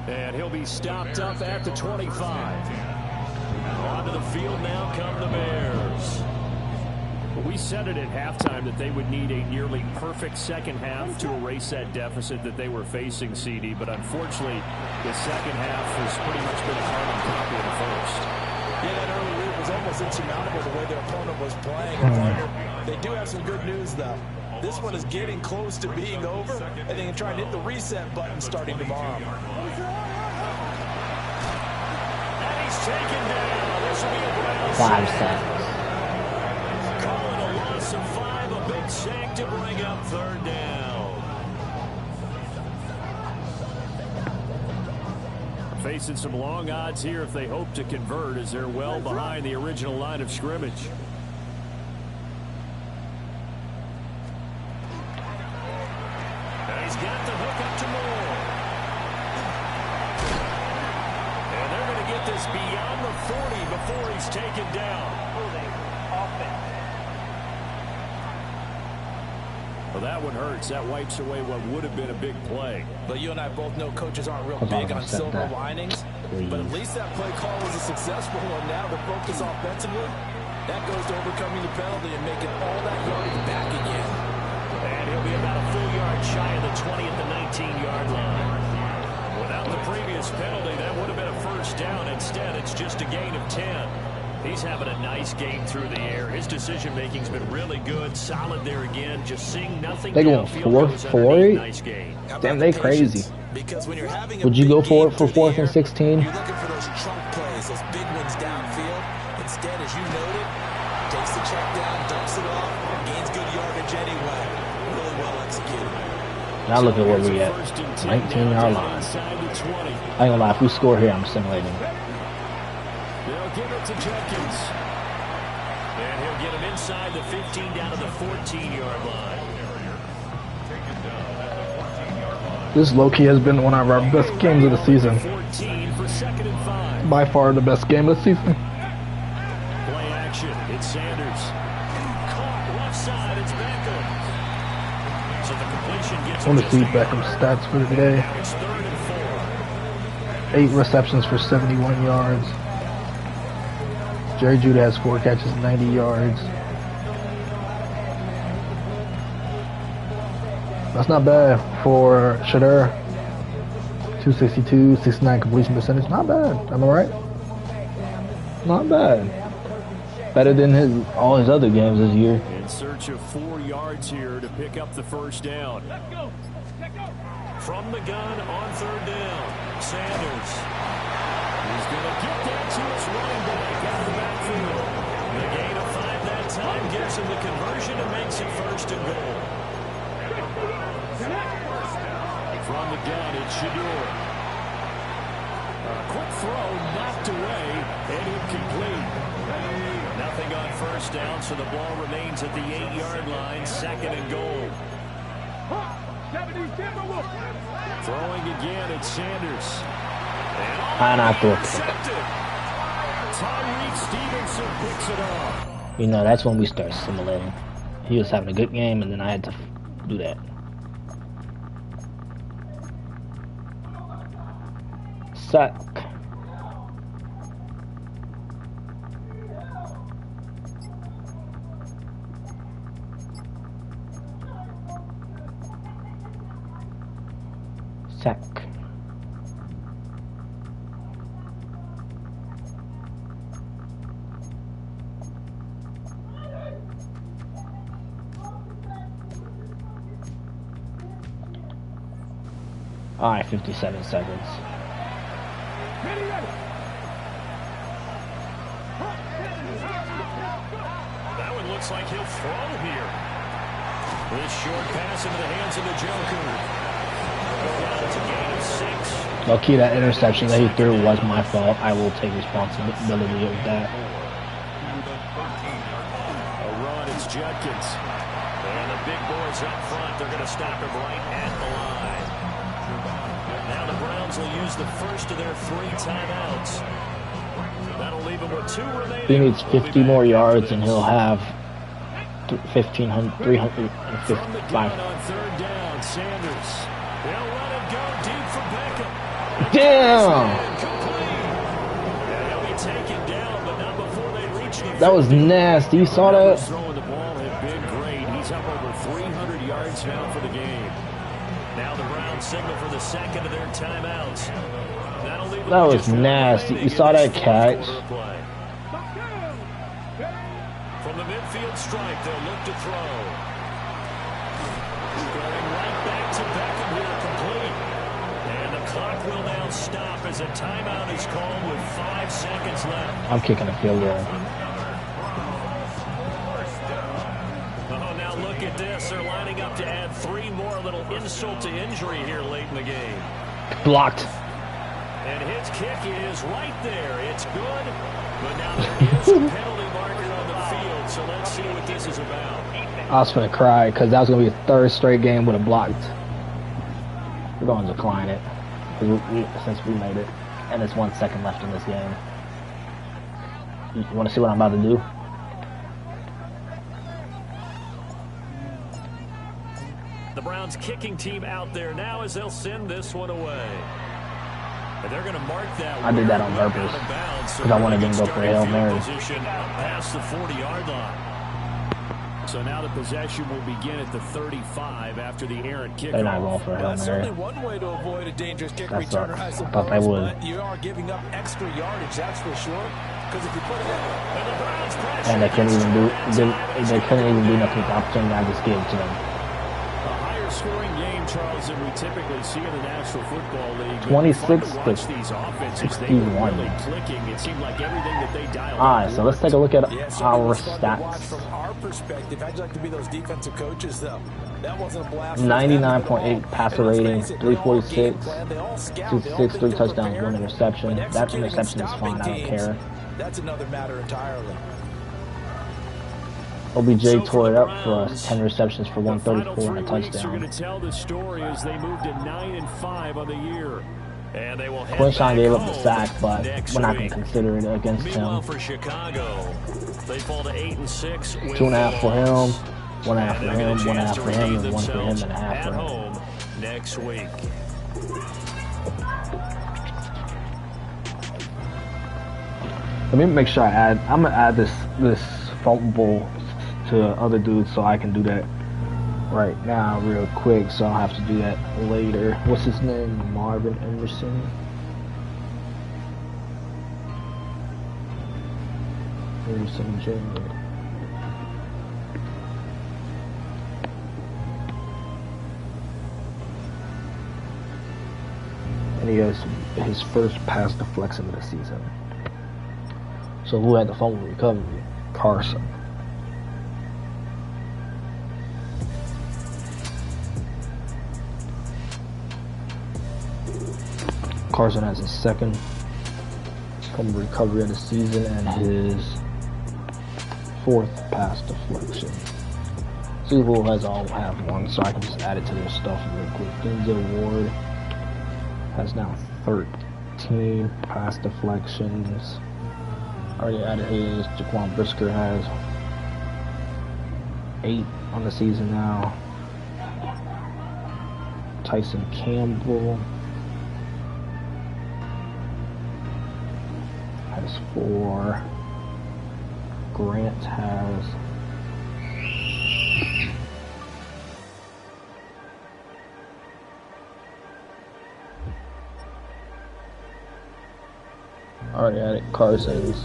B: And he'll be stopped up at the 25. Onto the field now come the Bears. We said it at halftime that they would need a nearly perfect second half to erase that deficit that they were facing, CD. But unfortunately, the second half has pretty much been a carbon copy of the first.
C: Yeah, that early lead was almost insurmountable the way their opponent was playing. They do have some good news, though. This one is getting close to being over, and they can try and hit the reset button starting tomorrow.
B: And he's taken down. This will be a Browns
G: 5 sacks.
B: Calling a loss of 5, a big sack to bring up third down. Facing some long odds here if they hope to convert, as they're well behind the original line of scrimmage. And he's got the hook up to Moore. And they're going to get this beyond the 40 before he's taken down. Well, that one hurts. That wipes away what would have been a big play.
C: But you and I both know coaches aren't real big on silver linings. But at least that play call was a successful one. Now the focus offensively, that goes to overcoming the penalty and making all that yardage back again.
B: And he'll be about a full yard shy of the 20 at the 19-yard line. Without the previous penalty, that would have been a first down. Instead, it's just a gain of 10. He's having a nice game through the air. His decision-making's been really good. Solid there again. Just seeing nothing.
A: They going 4-8?
B: Nice game.
A: Damn, they crazy.
C: Because when you're having
A: Would you go for it for 4th and 16?
C: You're looking for those chunk plays, those big ones downfield. Instead, as you noted, takes the check down, dumps it off, gains good yardage anyway. Really well executed.
A: Now look at where we at. 19-yard line. I ain't gonna lie, if we score here, I'm simulating.
B: They'll give it to Jenkins. And he'll get him inside the 15 down to the 14-yard line.
A: This low-key has been one of our best games of the season.
B: 14 for 2nd and 5.
A: By far the best game of the season.
B: Play action. It's Sanders. Caught left side. It's Beckham. So the completion gets
A: I want to see Beckham's stats for the day.
B: It's 3rd and 4.
A: 8 receptions for 71 yards. Jerry Judy has 4 catches, 90 yards. That's not bad for Shadur. 262, 69 completion percentage. Not bad. Am I right? Not bad. Better than all his other games this year.
B: In search of 4 yards here to pick up the first down.
E: Let's go.
B: From the gun on 3rd down. Sanders. He's going to get that to his running back out of the backfield. The gain of 5 that time gives him the conversion and makes it 1st and goal. From the gun, it's Shadur. A quick throw knocked away and incomplete. Nothing on 1st down, so the ball remains at the 8-yard line, 2nd and goal. Throwing again, it's Sanders.
A: And I threw a pick.
B: Tyreek Stevenson picks it off.
A: You know, that's when we start simulating. He was having a good game, and then I had to do that. Suck. Suck. Alright, 57 seconds.
B: That one looks like he'll throw here. This short pass into the hands of the Joker. Down to gain of 6.
A: Low-key, that interception that he threw was my fault. I will take responsibility of that.
B: A run, it's Judkins. And the big boys up front, they're going to stop him right at the line. Now the Browns will use the first of their 3 timeouts. That'll leave him with 2 remaining.
A: He needs 50 more yards, and he'll have 355.
B: On 3rd down, Sanders. They'll let him go deep for Beckham.
A: Damn!
B: He'll be taken down, but not before they reach the
A: That was nasty. You saw that?
B: throwing the ball now for the game. Now the Browns signal for the second of their timeouts.
A: That was nasty. You saw that catch?
B: From the midfield stripe, they'll look to throw. Going right back to Beckham here, complete. And the clock will now stop as a timeout is called with 5 seconds left.
A: I'm kicking a field goal.
B: Oh, now look at this. They're lining up to add 3 more. A little insult to injury here late in the game.
A: Blocked.
B: And his kick is right there. It's good. But now there is a penalty marker on the field. So let's see what this is about.
A: I was going to cry because that was going to be a third straight game with a blocked. We're going to decline it since we made it. And there's 1 second left in this game. You want to see what I'm about to do?
B: The Browns kicking team out there now as they'll send this one away. And they're going to mark that.
A: I did that on purpose because I wanted them to go for a Hail Mary.
B: Past the 40-yard line.
C: So now the possession will begin at the 35 after the errant kickoff.
A: They're not going for a Hail
C: That's
A: Mary.
C: certainly one way to avoid a dangerous kick
A: That
C: returner,
A: sucks.
C: I
A: I
C: suppose,
A: thought they would.
C: but you are giving up extra yardage, that's for sure. Because if you put it in,
A: And they couldn't even do nothing with the opportunity I just gave to them.
C: a higher scoring game, Charles, than we typically see in the National Football League.
A: 26
C: to
A: to
C: watch these offenses, they
A: 61.
C: were really clicking. It seemed like everything that they dialed.
A: Alright, so let's take a look at
C: Yeah, certainly
A: our
C: was fun to watch
A: stats.
C: from our perspective. How'd you like to be those defensive coaches, though? That wasn't a blast.
A: 99.8 passer rating, 346,
C: 266,
A: 3 touchdowns, 1 interception. That interception is fine, I don't care.
C: That's another matter entirely.
A: OBJ tore it up for us, 10 receptions for
B: The final
A: 134 and a
B: 3 weeks are
A: touchdown.
B: going to tell the story as they move to 9-5 on the year. And they will head
A: Quinshawn
B: back
A: gave up the
B: home
A: sack, but
B: next
A: we're not going
B: week.
A: to consider it against
B: Meanwhile,
A: him.
B: for Chicago, they fall to 8-6.
A: 2.5 for him, 1.5
B: And
A: for
B: they're
A: him,
B: gonna
A: 1.5
B: chance
A: for
B: to
A: him,
B: redeem
A: and 1 for him
B: themselves
A: and a half
B: at
A: for him.
B: home next week.
A: Let me make sure I'm gonna add this fumble to other dudes so I can do that right now real quick so I don't have to do that later. What's his name? Marvin Emerson. Emerson Jr. And he has his first pass deflection of the season. So who had the fumble recovery? Carson. Carson has his second fumble recovery of the season and his 4th pass deflection. See who has all have one, so I can just add it to their stuff real quick. Denzel Ward has now 13 pass deflections. Already added his. Jaquan Brisker has 8 on the season now. Tyson Campbell has 4. Grant has already added Carson's.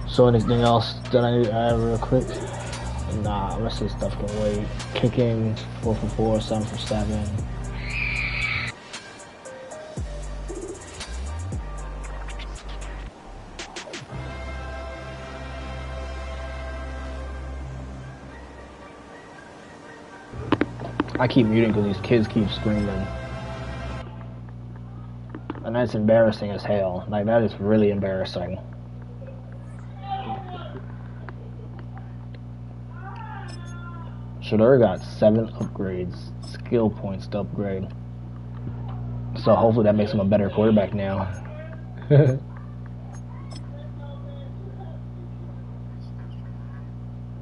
A: So anything else that I need to add real quick? Nah, the rest of the stuff can wait. Kicking 4 for 4, 7 for 7. I keep muting because these kids keep screaming. And that's embarrassing as hell. Like, that is really embarrassing. Shador got 7 upgrades, skill points to upgrade. So hopefully that makes him a better quarterback now.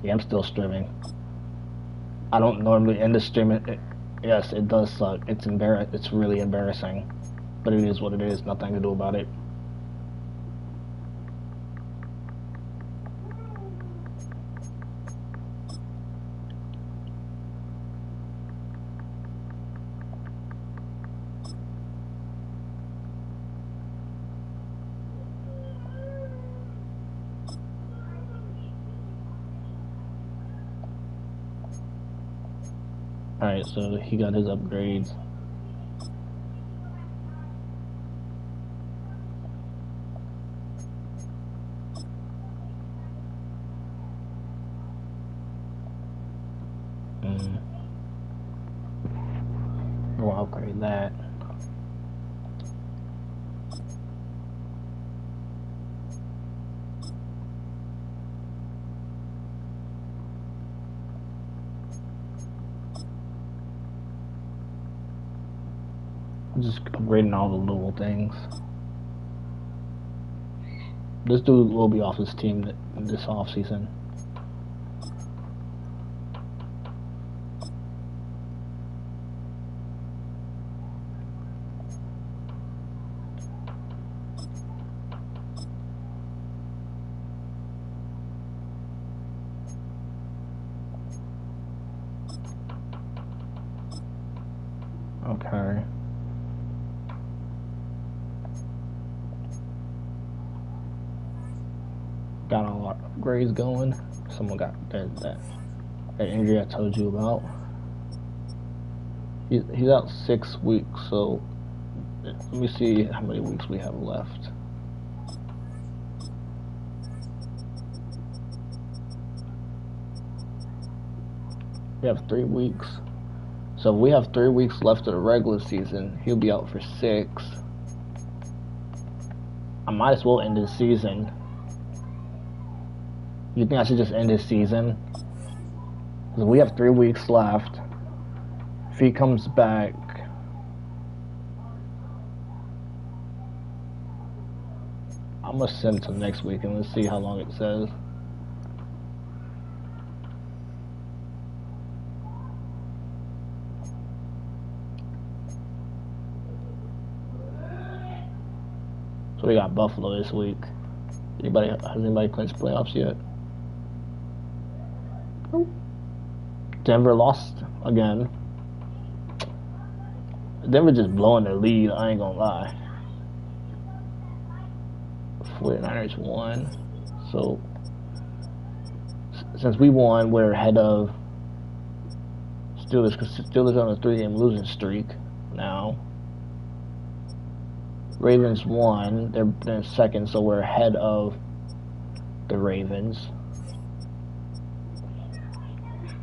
A: Yeah, I'm still streaming. I don't normally end the stream. Yes, it does suck. It's It's really embarrassing. But it is what it is. Nothing to do about it. Alright, so he got his upgrades. We'll upgrade that. Just upgrading all the little things. This dude will be off his team this offseason. Okay. Got a lot of upgrades going. Someone got that injury I told you about. He's out 6 weeks, so let me see how many weeks we have left. We have 3 weeks. So if we have 3 weeks left of the regular season, he'll be out for 6. I might as well end this season. You think I should just end this season? Because we have 3 weeks left. If he comes back, I'm gonna send him next week and let's see how long it says. So we got Buffalo this week. Has anybody clinched playoffs yet? Denver lost again. Denver just blowing their lead, I ain't gonna lie. 49ers won. So since we won, we're ahead of Steelers, because Steelers are on a 3-game losing streak now. Ravens won, they're second, so we're ahead of the Ravens.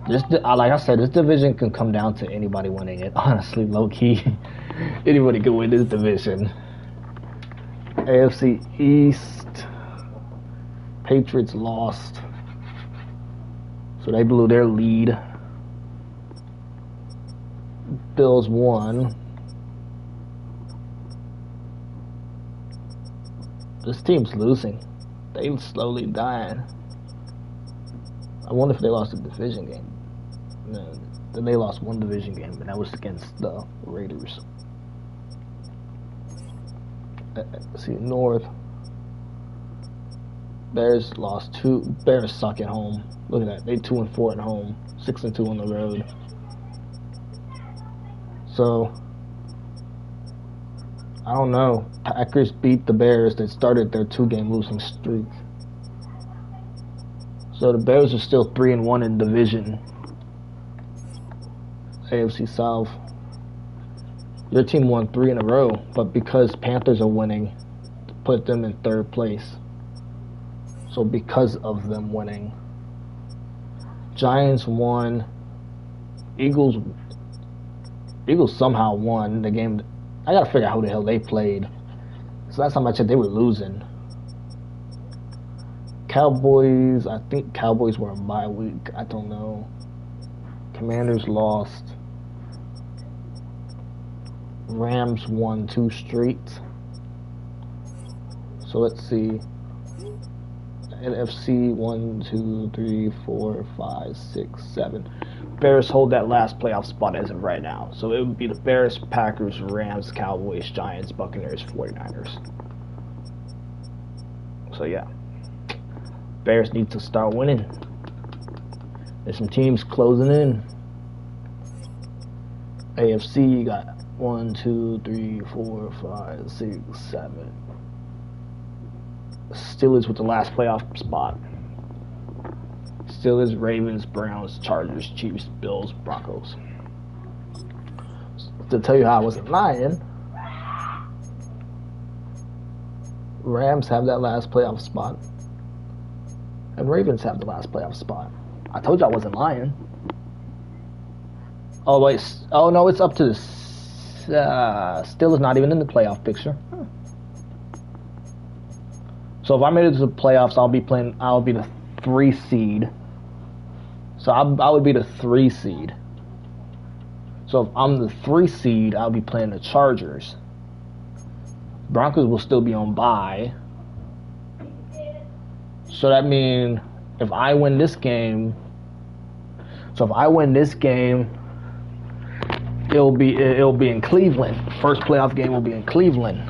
A: Like I said, this division can come down to anybody winning it. Honestly, low key, anybody can win this division. AFC East, Patriots lost, so they blew their lead. Bills won. This team's losing. They're slowly dying. I wonder if they lost a division game. No, then they lost one division game, and that was against the Raiders. Let's see, North. Bears lost 2. Bears suck at home. Look at that. They 2-4 at home, 6-2 on the road. So I don't know. Packers beat the Bears that started their 2-game losing streak. So the Bears are still 3-1 in division. AFC South. Your team won 3 in a row, but because Panthers are winning, put them in 3rd place. So because of them winning. Giants won. Eagles somehow won the game. I gotta figure out who the hell they played. So last time I checked, they were losing. Cowboys, I think Cowboys were a bye week. I don't know. Commanders lost. Rams won 2 straight. So let's see. NFC 1, 2, 3, 4, 5, 6, 7. Bears hold that last playoff spot as of right now. So it would be the Bears, Packers, Rams, Cowboys, Giants, Buccaneers, 49ers. So yeah. Bears need to start winning. There's some teams closing in. AFC, you got 1, 2, 3, 4, 5, 6, 7. Steelers with the last playoff spot. Steelers, Ravens, Browns, Chargers, Chiefs, Bills, Broncos. to tell you how I wasn't lying, Rams have that last playoff spot, and Ravens have the last playoff spot. I told you I wasn't lying. Oh wait, oh no, it's up to the Steelers not even in the playoff picture. So if I made it to the playoffs, I'll be the 3 seed. So I would be the 3 seed. So if I'm the 3 seed, I'll be playing the Chargers. Broncos will still be on bye. So that means if I win this game, it'll be in Cleveland. First playoff game will be in Cleveland.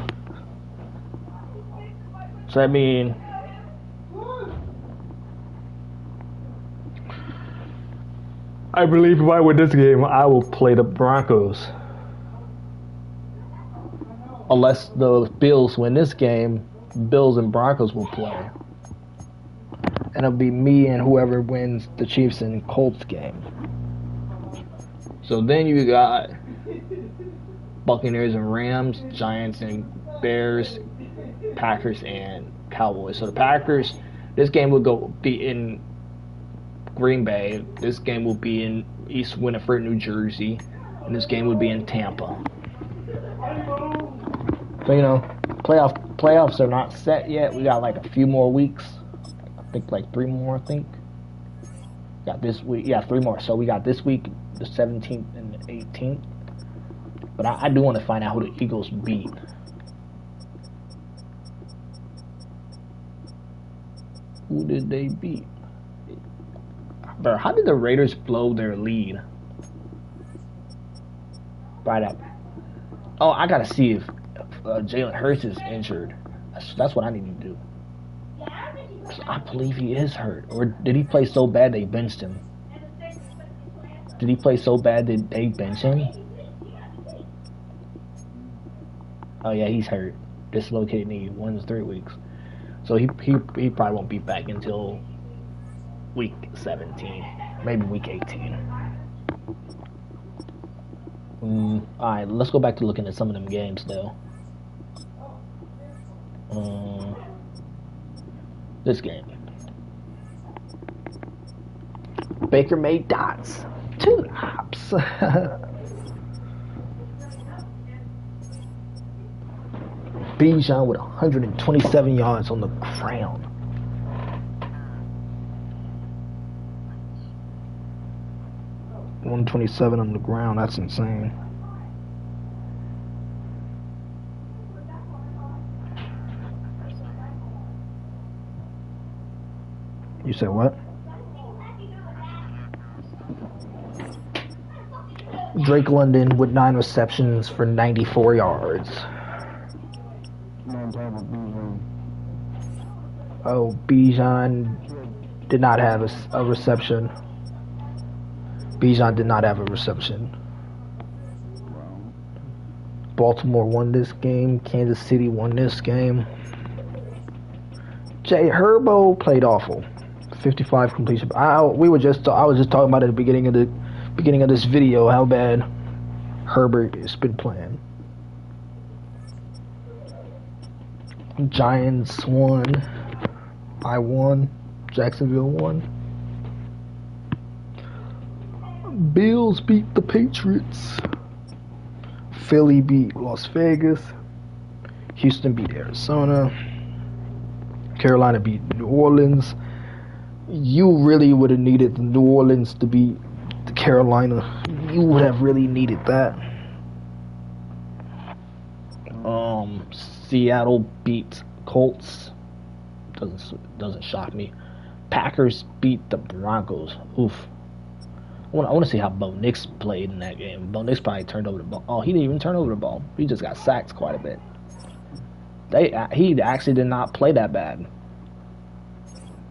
A: So that means I believe if I win this game, I will play the Broncos. Unless the Bills win this game, Bills and Broncos will play. And it'll be me and whoever wins the Chiefs and Colts game. So then you got Buccaneers and Rams, Giants and Bears, Packers and Cowboys. So the Packers, this game will be in Green Bay. This game will be in East Winifred, New Jersey. And this game would be in Tampa. So, you know, playoffs are not set yet. We got like a few more weeks. I think like 3 more, I think. Got this week. Yeah, 3 more. So we got this week, the 17th and the 18th. But I do want to find out who the Eagles beat. Who did they beat? Bro, how did the Raiders blow their lead? Right up. Oh, I gotta see if Jalen Hurts is injured. That's what I need to do. I believe he is hurt. Or did he play so bad they benched him? Did he play so bad that they benched him? Oh yeah, he's hurt. Dislocated knee. 1 to 3 weeks. So he probably won't be back until week 17, maybe week 18. Alright, let's go back to looking at some of them games though. This game. Baker made dots. 2 hops. Bijan with 127 yards on the ground. $127 on the ground, that's insane. You said what? Drake London with 9 receptions for 94 yards. Oh, Bijan did not have a reception. Bijan did not have a reception. Baltimore won this game. Kansas City won this game. Jay Herbo played awful. 55 completion. I was just talking about at the beginning of this video how bad Herbert has been playing. Giants won. I won. Jacksonville won. Bills beat the Patriots. Philly beat Las Vegas. Houston beat Arizona. Carolina beat New Orleans. You really would have needed New Orleans to beat Carolina. You would have really needed that. Seattle beat Colts. Doesn't shock me. Packers beat the Broncos. Oof. I want to see how Bo Nix played in that game. Bo Nix probably turned over the ball. Oh, he didn't even turn over the ball. He just got sacked quite a bit. He actually did not play that bad.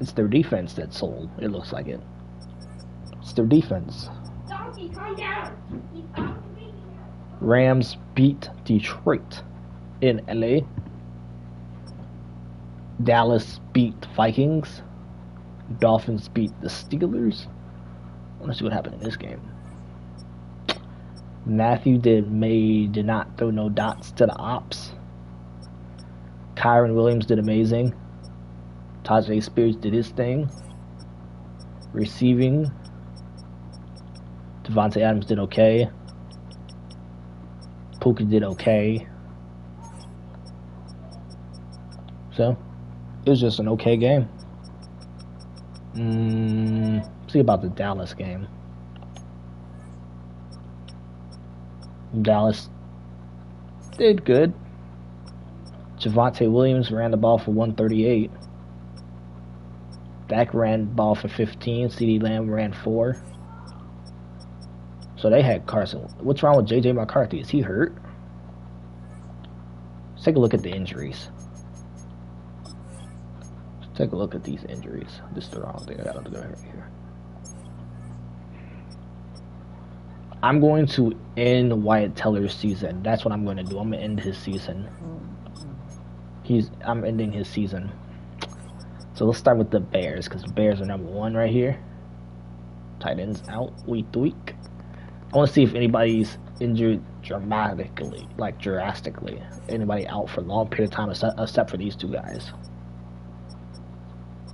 A: It's their defense that sold. It looks like it. It's their defense.
E: Donkey, calm down.
A: Rams beat Detroit in LA. Dallas beat the Vikings. Dolphins beat the Steelers. Let's see what happened in this game. Matthew did not throw no dots to the ops. Kyron Williams did amazing. Tajay Spears did his thing. Receiving, Devontae Adams did okay. Puka did okay. So, it was just an okay game. See about the Dallas game. Dallas did good. Javonte Williams ran the ball for 138. Dak ran the ball for 15. CeeDee Lamb ran 4. So they had Carson. What's wrong with J.J. McCarthy? Is he hurt? Let's take a look at the injuries. Let's take a look at these injuries. This is the wrong thing I gotta do right here. I'm going to end Wyatt Teller's season. That's what I'm going to do. I'm going to end his season. I'm ending his season. So let's start with the Bears, because the Bears are number 1 right here. Tight ends out week to week. I want to see if anybody's injured drastically. Anybody out for a long period of time except for these two guys.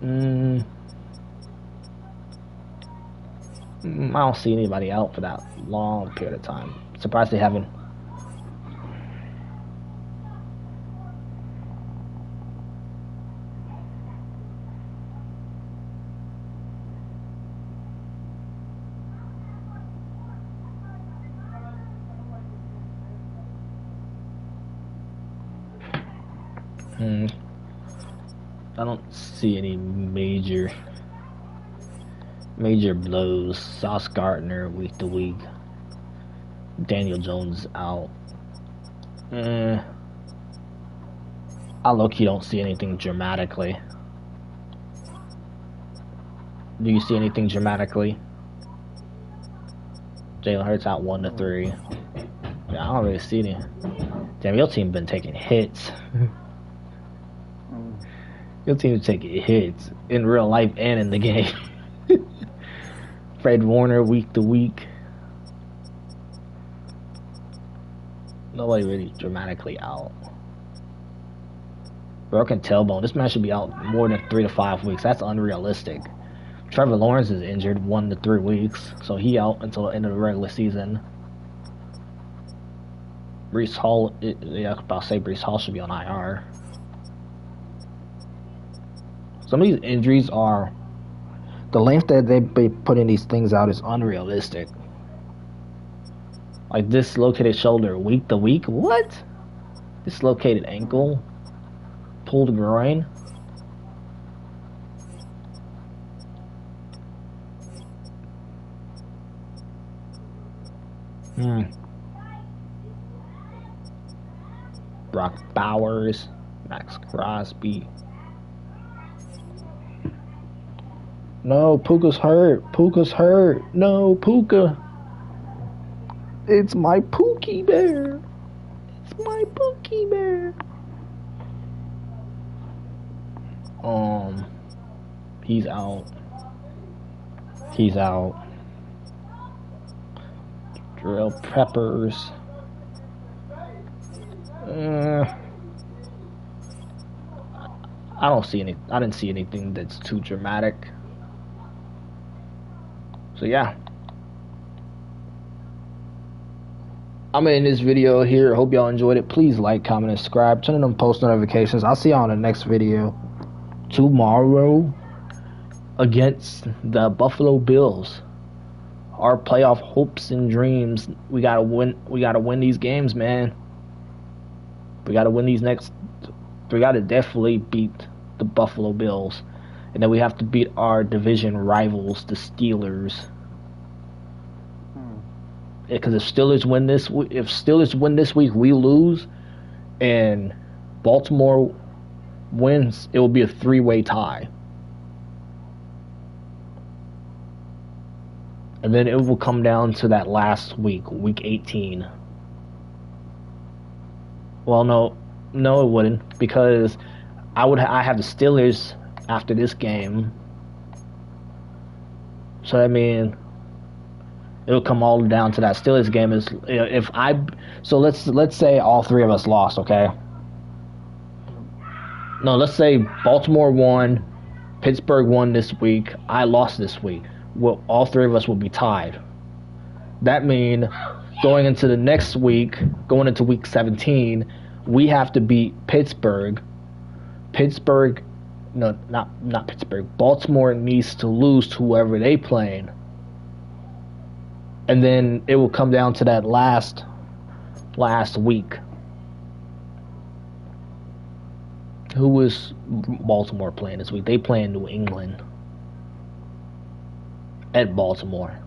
A: I don't see anybody out for that long period of time. Surprised they haven't. I don't see any major blows. Sauce Gardner week to week. Daniel Jones out. I low-key don't see anything dramatically. Do you see anything dramatically? Jalen Hurts out 1 to 3. Yeah, I don't really see any. Damn, your team been taking hits. Your team's taking hits in real life and in the game. Fred Warner week to week. Nobody really dramatically out. Broken tailbone. This man should be out more than 3 to 5 weeks. That's unrealistic. Trevor Lawrence is injured 1 to 3 weeks, so he out until the end of the regular season. Breece Hall, I was about to say Breece Hall should be on IR. Some of these injuries are, the length that they be putting these things out is unrealistic. Like dislocated shoulder week to week. What? Dislocated ankle, pulled groin. Brock Bowers, Max Crosby. No, Puka's hurt. Puka's hurt. No, Puka. It's my Pookie Bear. It's my Pookie Bear. He's out. He's out. Drill Peppers. I don't see any. I didn't see anything that's too dramatic. So yeah, I'm gonna end this video here. Hope y'all enjoyed it. Please like, comment, and subscribe. Turn on post notifications. I'll see y'all in the next video tomorrow against the Buffalo Bills. Our playoff hopes and dreams. We gotta win. We gotta win these games, man. We gotta win these next. We gotta definitely beat the Buffalo Bills. And then we have to beat our division rivals, the Steelers. Because if Steelers win this week, we lose, and Baltimore wins, it will be a 3-way tie. And then it will come down to that last week, week 18. Well, no, it wouldn't, because I have the Steelers after this game. So I mean, It'll come all down to that Steelers game. So let's say all three of us lost, okay? No, let's say Baltimore won, Pittsburgh won this week, I lost this week. Well, all three of us will be tied. That means going into the next week, going into week 17, we have to beat Pittsburgh. No, not Pittsburgh. Baltimore needs to lose to whoever they playing. And then it will come down to that last week. Who is Baltimore playing this week? They play in New England at Baltimore.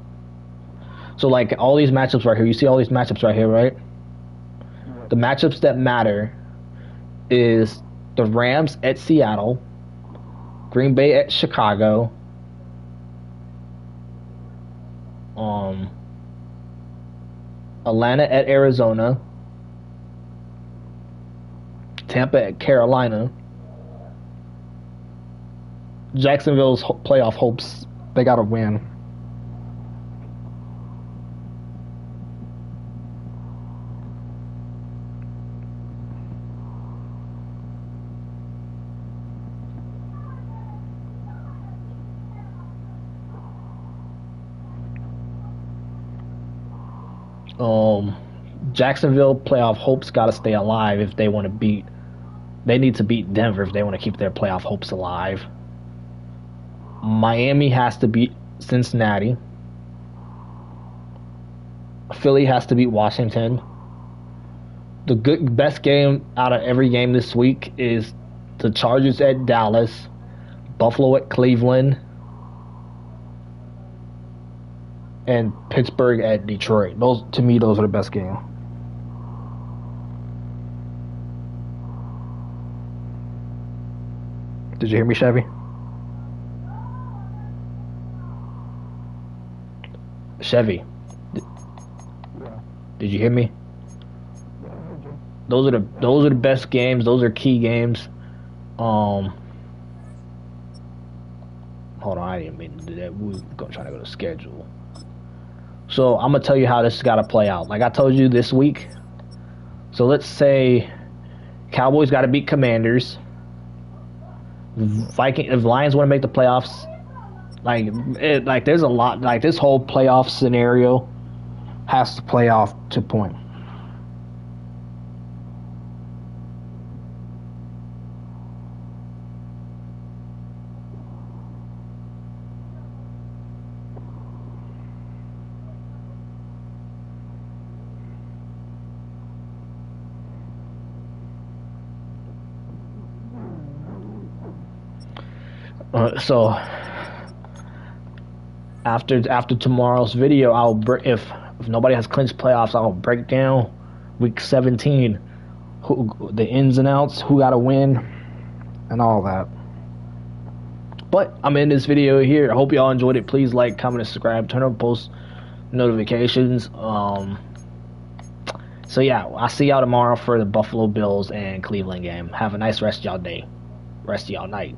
A: So, like, all these matchups right here. You see all these matchups right here, right? The matchups that matter is the Rams at Seattle, Green Bay at Chicago, Atlanta at Arizona, Tampa at Carolina, Jacksonville's playoff hopes, they got to win. Jacksonville playoff hopes got to stay alive if they want to beat. They need to beat Denver if they want to keep their playoff hopes alive. Miami has to beat Cincinnati. Philly has to beat Washington. The best game out of every game this week is the Chargers at Dallas, Buffalo at Cleveland, and Pittsburgh at Detroit. Those are the best games. Did you hear me, Chevy? Chevy. Did you hear me? Those are the best games. Those are key games. Hold on, I didn't mean to do that. We were trying to go to schedule. So I'm gonna tell you how this got to play out. Like I told you this week. So let's say Cowboys got to beat Commanders. If Lions want to make the playoffs, there's a lot. Like this whole playoff scenario has to play off to point. So after tomorrow's video, if nobody has clinched playoffs, I'll break down week 17, the ins and outs, who got to win, and all that. But I'm in this video here. I hope y'all enjoyed it. Please like, comment, and subscribe. Turn on post notifications. So yeah, I'll see y'all tomorrow for the Buffalo Bills and Cleveland game. Have a nice rest of y'all day, rest of y'all night.